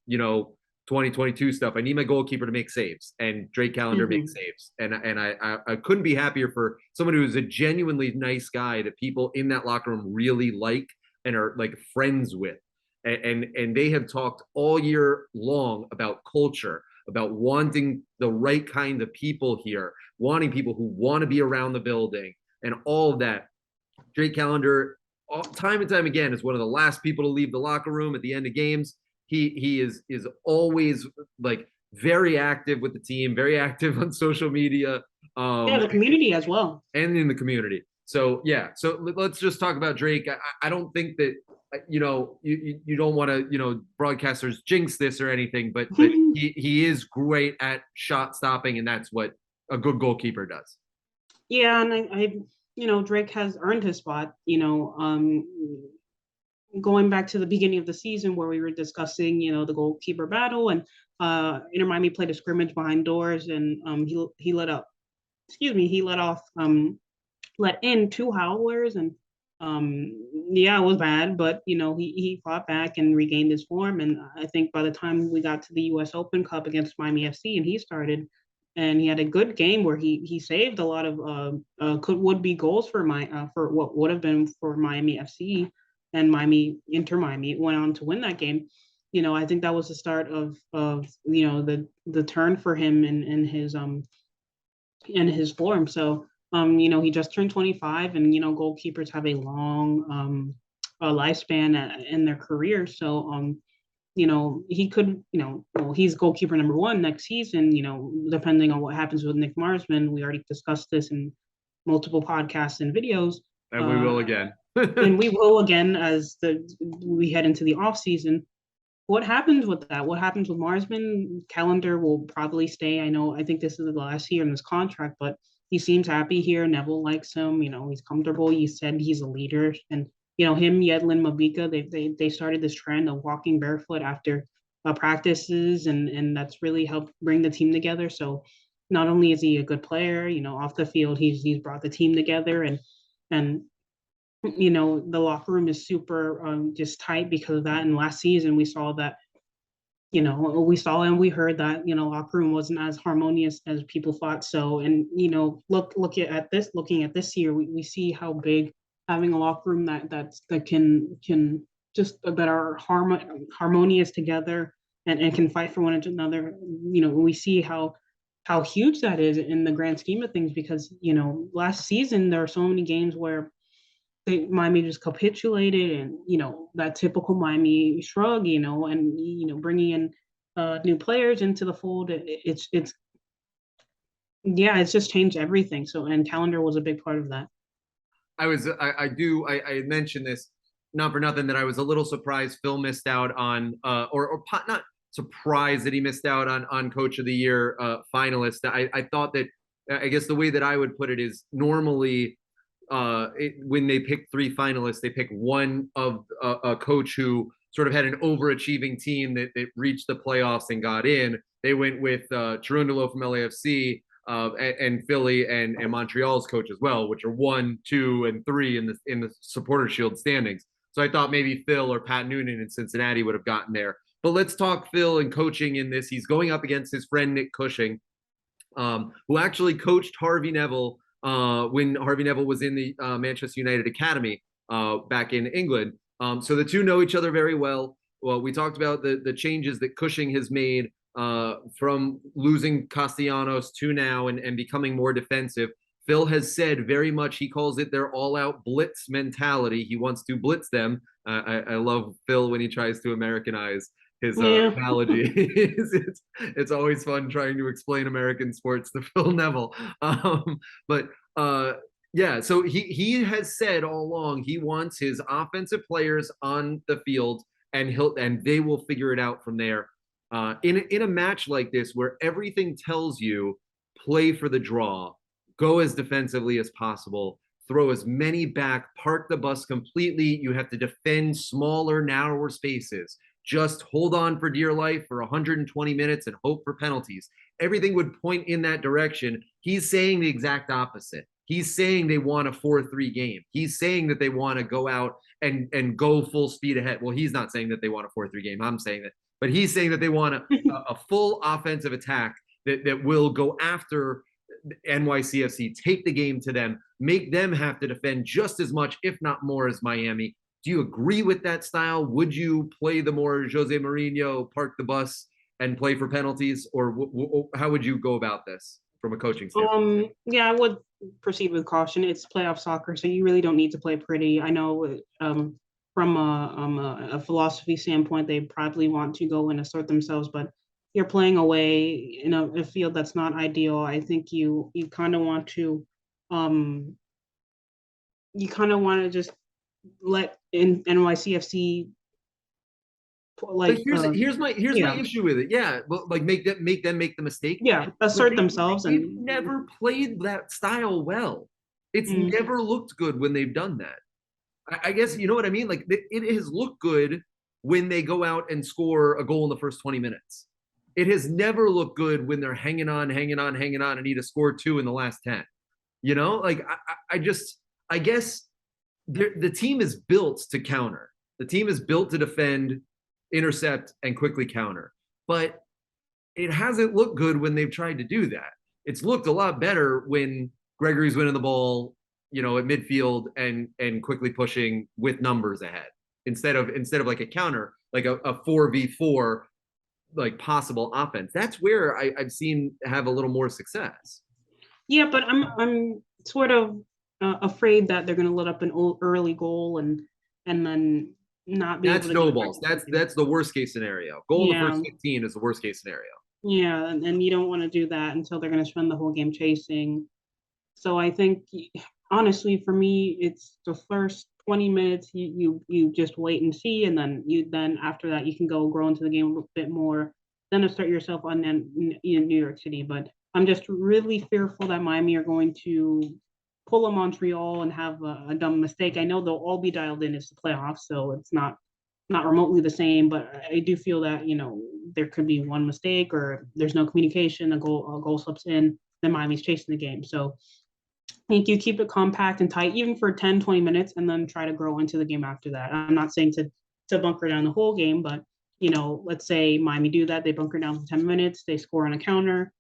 2022 stuff. I need my goalkeeper to make saves, and Drake Callender makes saves. And I couldn't be happier for someone who is a genuinely nice guy that people in that locker room really like and are like friends with. And they have talked all year long about culture, about wanting the right kind of people here, wanting people who want to be around the building and all of that. Drake Callender, time and time again, is one of the last people to leave the locker room at the end of games. He is always like very active with the team, very active on social media. The community as well. And in the community. So, yeah. So let's just talk about Drake. I don't think that you don't want to, broadcasters jinx this or anything, but he is great at shot stopping, and that's what a good goalkeeper does. Yeah, and Drake has earned his spot. Going back to the beginning of the season where we were discussing, the goalkeeper battle, and Inter Miami played a scrimmage behind doors, and he let up. Excuse me, he let in two howlers, and yeah, it was bad, but he fought back and regained his form. And I think by the time we got to the U.S. Open Cup against Miami FC, and he started, and he had a good game where he saved a lot of would be goals for for what would have been for Miami FC, and Inter Miami went on to win that game. I think that was the start of the turn for him in his form. So he just turned 25, and goalkeepers have a long lifespan in their career. So he could, well, he's goalkeeper number one next season. Depending on what happens with Nick Marsman, we already discussed this in multiple podcasts and videos, and we will again. And we will again as we head into the off season. What happens with that? What happens with Marsman? Calendar will probably stay. I think this is the last year in this contract, but he seems happy here. Neville likes him. He's comfortable. You said he's a leader, and him, Yedlin, Mabika, they started this trend of walking barefoot after practices, and that's really helped bring the team together. So not only is he a good player, off the field, he's brought the team together, and the locker room is super just tight because of that. And last season we saw that, we saw and we heard that, locker room wasn't as harmonious as people thought. So, and, looking at this year, we see how big having a locker room that can just, that are harmonious together and can fight for one another. We see how huge that is in the grand scheme of things, because, last season there are so many games where Miami just capitulated, and that typical Miami shrug, and bringing in new players into the fold. It's just changed everything. So, and calendar was a big part of that. I mentioned this not for nothing, that I was a little surprised Phil missed out on or not surprised that he missed out on Coach of the Year finalist. I thought that, I guess the way that I would put it is, normally when they pick three finalists, they pick one of a coach who sort of had an overachieving team that reached the playoffs and got in. They went with Cherundolo from LAFC and Philly and Montreal's coach as well, which are 1, 2, and 3 in the Supporter Shield standings. So I thought maybe Phil or Pat Noonan in Cincinnati would have gotten there. But let's talk Phil and coaching in this. He's going up against his friend Nick Cushing, who actually coached Harvey Neville when Harvey Neville was in the Manchester United Academy back in England. So the two know each other very well. Well, we talked about the changes that Cushing has made from losing Castellanos to now and becoming more defensive. Phil has said very much, he calls it their all-out blitz mentality. He wants to blitz them. I love Phil when he tries to Americanize his analogy. It's always fun trying to explain American sports to Phil Neville. So he has said all along he wants his offensive players on the field, and they will figure it out from there. In a match like this, where everything tells you play for the draw, go as defensively as possible, throw as many back, park the bus completely. You have to defend smaller, narrower spaces. Just hold on for dear life for 120 minutes and hope for penalties. Everything would point in that direction. He's saying the exact opposite. He's saying they want a 4-3 game. He's saying that they want to go out and go full speed ahead. Well, he's not saying that they want a 4-3 game. I'm saying that. But he's saying that they want a full offensive attack that will go after NYCFC, take the game to them, make them have to defend just as much, if not more, as Miami. Do you agree with that style? Would you play the more Jose Mourinho, park the bus and play for penalties? Or how would you go about this from a coaching standpoint? I would proceed with caution. It's playoff soccer, so you really don't need to play pretty. I know from a philosophy standpoint, they probably want to go and assert themselves, but you're playing away in a field that's not ideal. I think you kind of want to just let in NYCFC But like here's my yeah, issue with it. Yeah, well, like make them make the mistake. yeah, But assert themselves they've and never played that style well. It's mm, never looked good when they've done that. I guess you know what I mean. Like it has looked good when they go out and score a goal in the first 20 minutes. It has never looked good when they're hanging on, hanging on, hanging on, and need to score two in the last 10. You know, like I guess the team is built to counter. The team is built to defend, intercept, and quickly counter. But it hasn't looked good when they've tried to do that. It's looked a lot better when Gregory's winning the ball, at midfield and quickly pushing with numbers ahead instead of like a counter, like a 4v4 like possible offense. That's where I've seen have a little more success. yeah, but I'm sort of afraid that they're going to let up an early goal and then not be able That's to get back snowballs. into the game. That's the worst case scenario. Goal in the Yeah, first 15 is the worst case scenario. yeah, and you don't want to do that until they're going to spend the whole game chasing. So I think honestly, for me, it's the first 20 minutes you just wait and see, and then after that you can go grow into the game a bit more. Then assert yourself on in New York City. But I'm just really fearful that Miami are going to pull a Montreal and have a dumb mistake. I know they'll all be dialed in. It's the playoffs, so it's not remotely the same. But I do feel that there could be one mistake or there's no communication. A goal slips in, then Miami's chasing the game. So think you keep it compact and tight, even for 10, 20 minutes, and then try to grow into the game after that. I'm not saying to bunker down the whole game, but let's say Miami do that, they bunker down for 10 minutes, they score on a counter.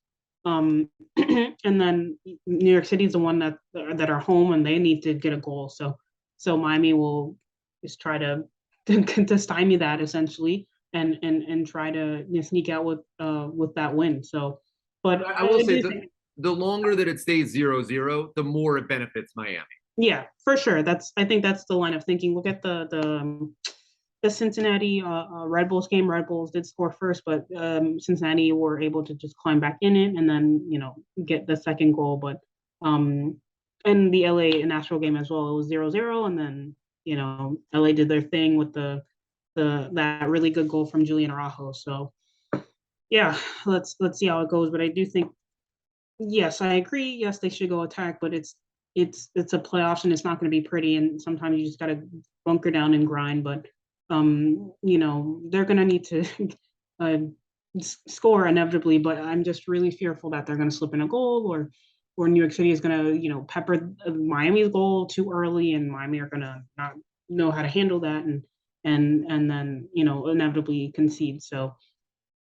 Um, and then New York City is the one that are home and they need to get a goal. So Miami will just try to stymie that essentially and try to sneak out with that win. So, but I will I say do the think the longer that it stays 0-0, the more it benefits Miami. yeah, for sure. I think that's the line of thinking. Look at the Cincinnati Red Bulls game. Red Bulls did score first, but Cincinnati were able to just climb back in it and then get the second goal. But um, and the LA Nashville game as well, it was 0-0, and then LA did their thing with the that really good goal from Julian Araujo. So yeah, let's see how it goes. But I do think yes, I agree. Yes, they should go attack, but it's a playoffs and it's not going to be pretty. And sometimes you just got to bunker down and grind. But they're going to need to uh, score inevitably. But I'm just really fearful that they're going to slip in a goal or New York City is going to pepper Miami's goal too early, and Miami are going to not know how to handle that and then inevitably concede. So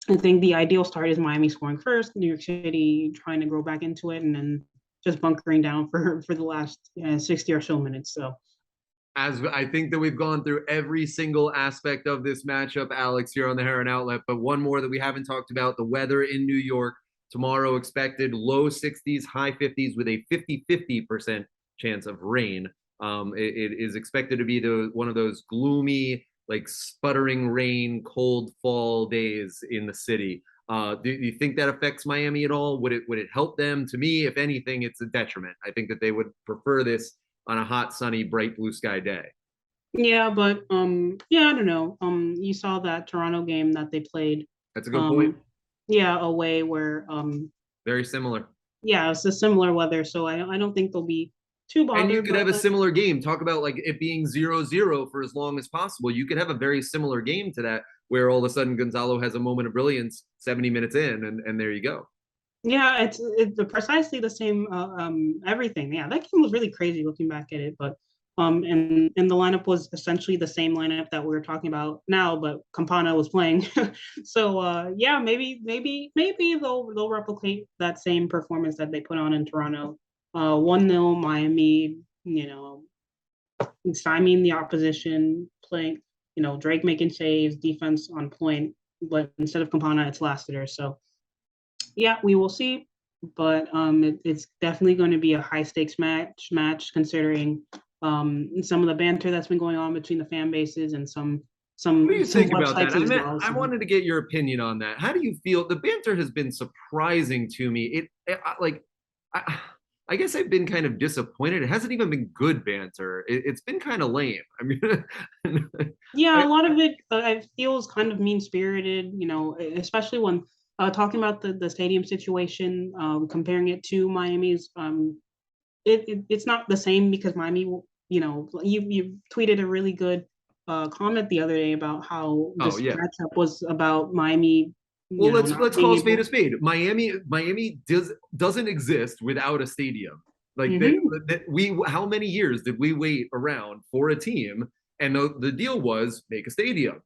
I think the ideal start is Miami scoring first, New York City trying to grow back into it, and then just bunkering down for the last 60 or so minutes. So As I think that we've gone through every single aspect of this matchup, Alex, here on the Heron Outlet, but one more that we haven't talked about, the weather in New York. Tomorrow expected low 60s, high 50s with a 50% chance of rain. It is expected to be one of those gloomy, like sputtering rain, cold fall days in the city. Do you think that affects Miami at all? Would it help them? To me, if anything, it's a detriment. I think that they would prefer this on a hot, sunny, bright blue sky day. yeah, but yeah, I don't know. You saw that Toronto game that they played. That's a good point. Um, yeah, away where Very similar. yeah, it's a similar weather, so I don't think they'll be too And you bothered. could have a But similar game. Talk about like it being 0-0 for as long as possible. You could have a very similar game to that where all of a sudden Gonzalo has a moment of brilliance 70 minutes in, and there you go. yeah, it's precisely the same everything. Yeah, that game was really crazy looking back at it, but and the lineup was essentially the same lineup that we were talking about now, but Campana was playing. So yeah, maybe they'll replicate that same performance that they put on in Toronto. 1-0 Miami, stymieing the opposition, playing, Drake making saves, defense on point, but instead of Campana, it's Lassiter. So yeah, we will see, but it's definitely going to be a high stakes match considering some of the banter that's been going on between the fan bases and What do you some think about that? websites as well. I So wanted to get your opinion on that. How do you feel? The banter has been surprising to me. Like, I, I guess I've been kind of disappointed. It hasn't even been good banter. It's been kind of lame. I mean, Yeah, I, a lot of it I feel is kind of mean spirited, especially when talking about the stadium situation, comparing it to Miami's. It's not the same because Miami, you tweeted a really good comment the other day about how oh this yeah. matchup was about Miami, Well, not let's being call a spade a able. spade. Miami doesn't exist without a stadium. Like Hmm. that we how many years did we wait around for a team? And the deal was make a stadium.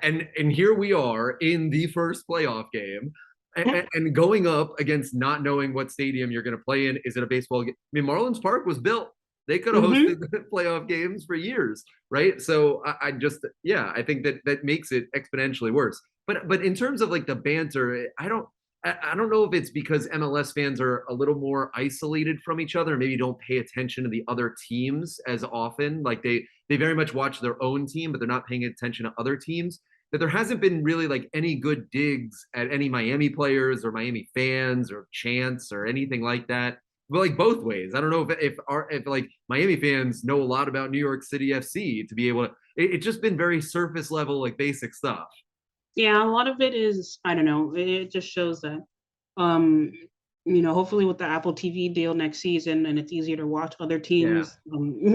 And here we are in the first playoff game and going up against not knowing what stadium you're going to play in. Is it a baseball game? I mean, Marlins Park was built. They could have hosted Hmm. playoff games for years, right? So I just, yeah, I think that makes it exponentially worse. But in terms of like the banter, I don't know if it's because MLS fans are a little more isolated from each other, maybe don't pay attention to the other teams as often. Like they very much watch their own team, but they're not paying attention to other teams. That there hasn't been really like any good digs at any Miami players or Miami fans or chants or anything like that. But like both ways. I don't know if like Miami fans know a lot about New York City FC to be able to. It's just been very surface level, like basic stuff. Yeah, a lot of it is, I don't know, it just shows that um hopefully with the Apple TV deal next season and it's easier to watch other Yeah. teams,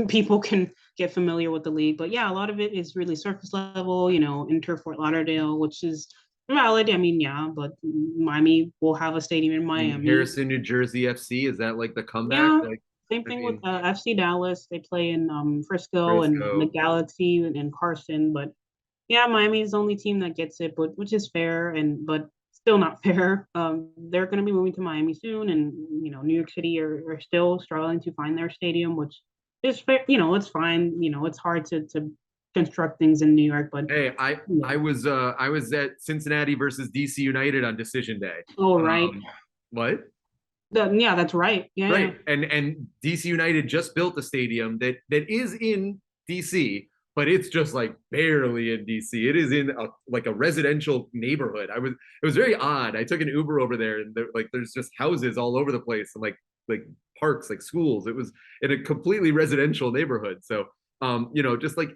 people can get familiar with the league. But yeah, a lot of it is really surface level, Inter Fort Lauderdale, which is valid. I mean, yeah, but Miami will have a stadium in I mean, Miami. Harrison, New Jersey FC, is that like the comeback? Yeah, Like, same I thing with mean, FC Dallas. They play in Frisco and the Frisco. Galaxy and Carson, but yeah, Miami is the only team that gets it, but which is fair and but still not fair. They're going to be moving to Miami soon, and New York City are still struggling to find their stadium, which is fair. It's fine. It's hard to construct things in New York, but Hey, yeah. I was at Cincinnati versus DC United on decision day. Oh, right. What? Yeah, that's right. Yeah, yeah. Right. And DC United just built a stadium that is in DC, but it's just like barely in DC. It is in like a residential neighborhood. It was very odd. I took an Uber over there and there's just houses all over the place and like parks, like schools. It was in a completely residential neighborhood. So just like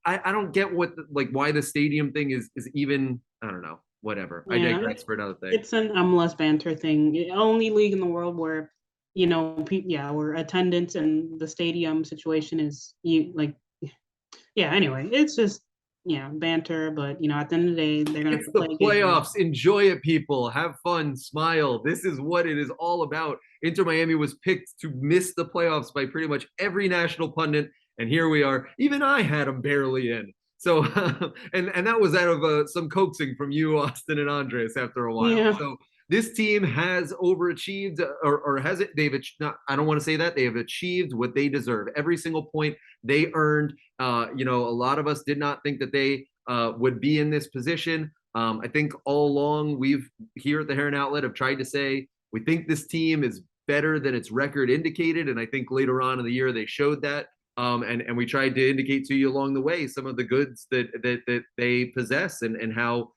I don't get like why the stadium thing is even, I don't know, whatever. I Yeah, digress for another thing. it's an MLS banter thing. Only league in the world where, where attendance and the stadium situation is you like. Yeah. Anyway, it's just banter, but at the end of the day, they're gonna It's play the a game. playoffs. Enjoy it, people. Have fun. Smile. This is what it is all about. Inter Miami was picked to miss the playoffs by pretty much every national pundit, and here we are. Even I had them barely in. So, and that was out of some coaxing from you, Austin and Andres, after a while. Yeah. So this team has overachieved, or has it? They've not. I don't want to say that they have achieved what they deserve. Every single point they earned. A lot of us did not think that they would be in this position. I think all along we've here at the Heron Outlet have tried to say we think this team is better than its record indicated, and I think later on in the year they showed that. And we tried to indicate to you along the way some of the goods that they possess and how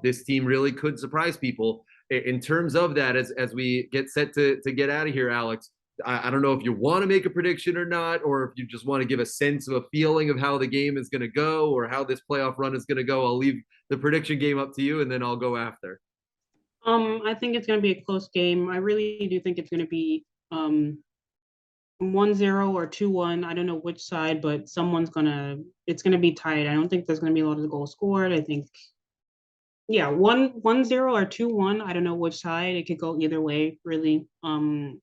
this team really could surprise people. In terms of that, as we get set to get out of here, Alex, I don't know if you want to make a prediction or not, or if you just want to give a sense of a feeling of how the game is going to go or how this playoff run is going to go. I'll leave the prediction game up to you, and then I'll go after. I think it's gonna be a close game. I really do think it's gonna be 1-0 or 2-1. I don't know which side, but it's gonna be tight. I don't think there's gonna be a lot of goals scored. I think yeah, 1-0 or 2-1. I don't know which side. It could go either way, really.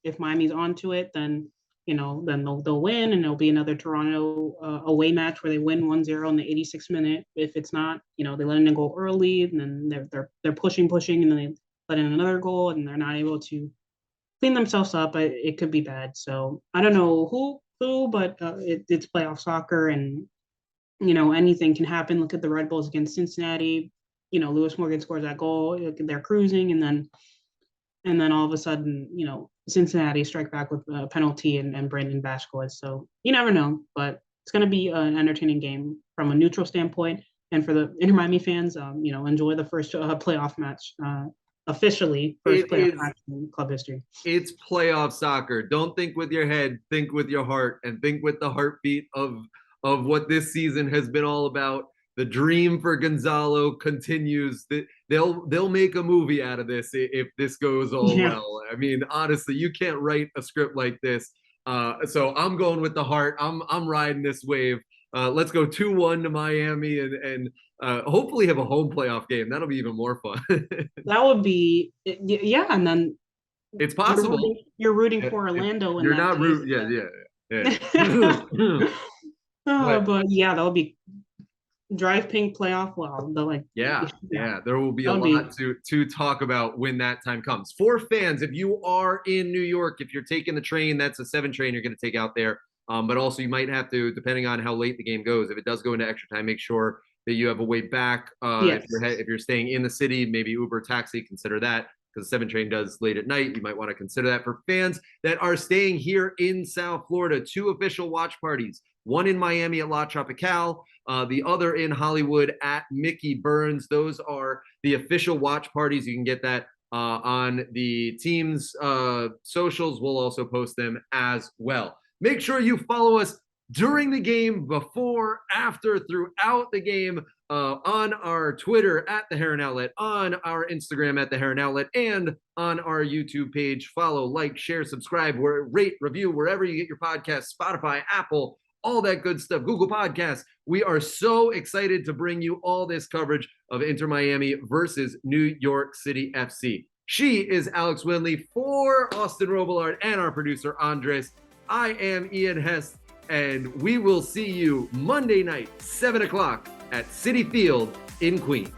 If Miami's onto it, then then they'll win, and there'll be another Toronto away match where they win 1-0 in the 86th minute. If it's not, they let in a goal early, and then they're pushing, and then they let in another goal, and they're not able to clean themselves up. It could be bad. So I don't know who, but it's playoff soccer, and anything can happen. Look at the Red Bulls against Cincinnati. Lewis Morgan scores that goal. They're cruising, and then all of a sudden, Cincinnati strike back with a penalty and Brandon Bash scores. So you never know, but it's going to be an entertaining game from a neutral standpoint. And for the Inter Miami fans, enjoy the first playoff match officially first playoff match in club history. It's playoff soccer. Don't think with your head, think with your heart, and think with the heartbeat of what this season has been all about. The dream for Gonzalo continues. They'll make a movie out of this if this goes all well. I mean, honestly, you can't write a script like this. So I'm going with the heart. I'm riding this wave. Let's go 2-1 to Miami and hopefully have a home playoff game. That'll be even more fun. That would be, yeah. And then it's possible. You're rooting for Orlando. You're not rooting. Yeah. But yeah, that'll be Drive Pink playoff. Well, there will be a lot to talk about when that time comes. For fans, if you are in New York, if you're taking the train, that's a 7 train you're going to take out there. But also you might have to, depending on how late the game goes, if it does go into extra time, make sure that you have a way back. Yes. If you're staying in the city, maybe Uber, taxi, consider that, because the 7 train does late at night. You might want to consider that. For fans that are staying here in South Florida, 2 official watch parties, one in Miami at La Tropical, the other in Hollywood at Mickey Burns. Those are the official watch parties. You can get that on the team's socials. We'll also post them as well. Make sure you follow us during the game, before, after, throughout the game, on our Twitter at The Heron Outlet, on our Instagram at The Heron Outlet, and on our YouTube page. Follow, like, share, subscribe, rate, review, wherever you get your podcasts, Spotify, Apple, all that good stuff, Google Podcasts. We are so excited to bring you all this coverage of Inter Miami versus New York City FC. She is Alex Winley for Austin Robillard and our producer, Andres. I am Ian Hest, and we will see you Monday night, 7 o'clock at Citi Field in Queens.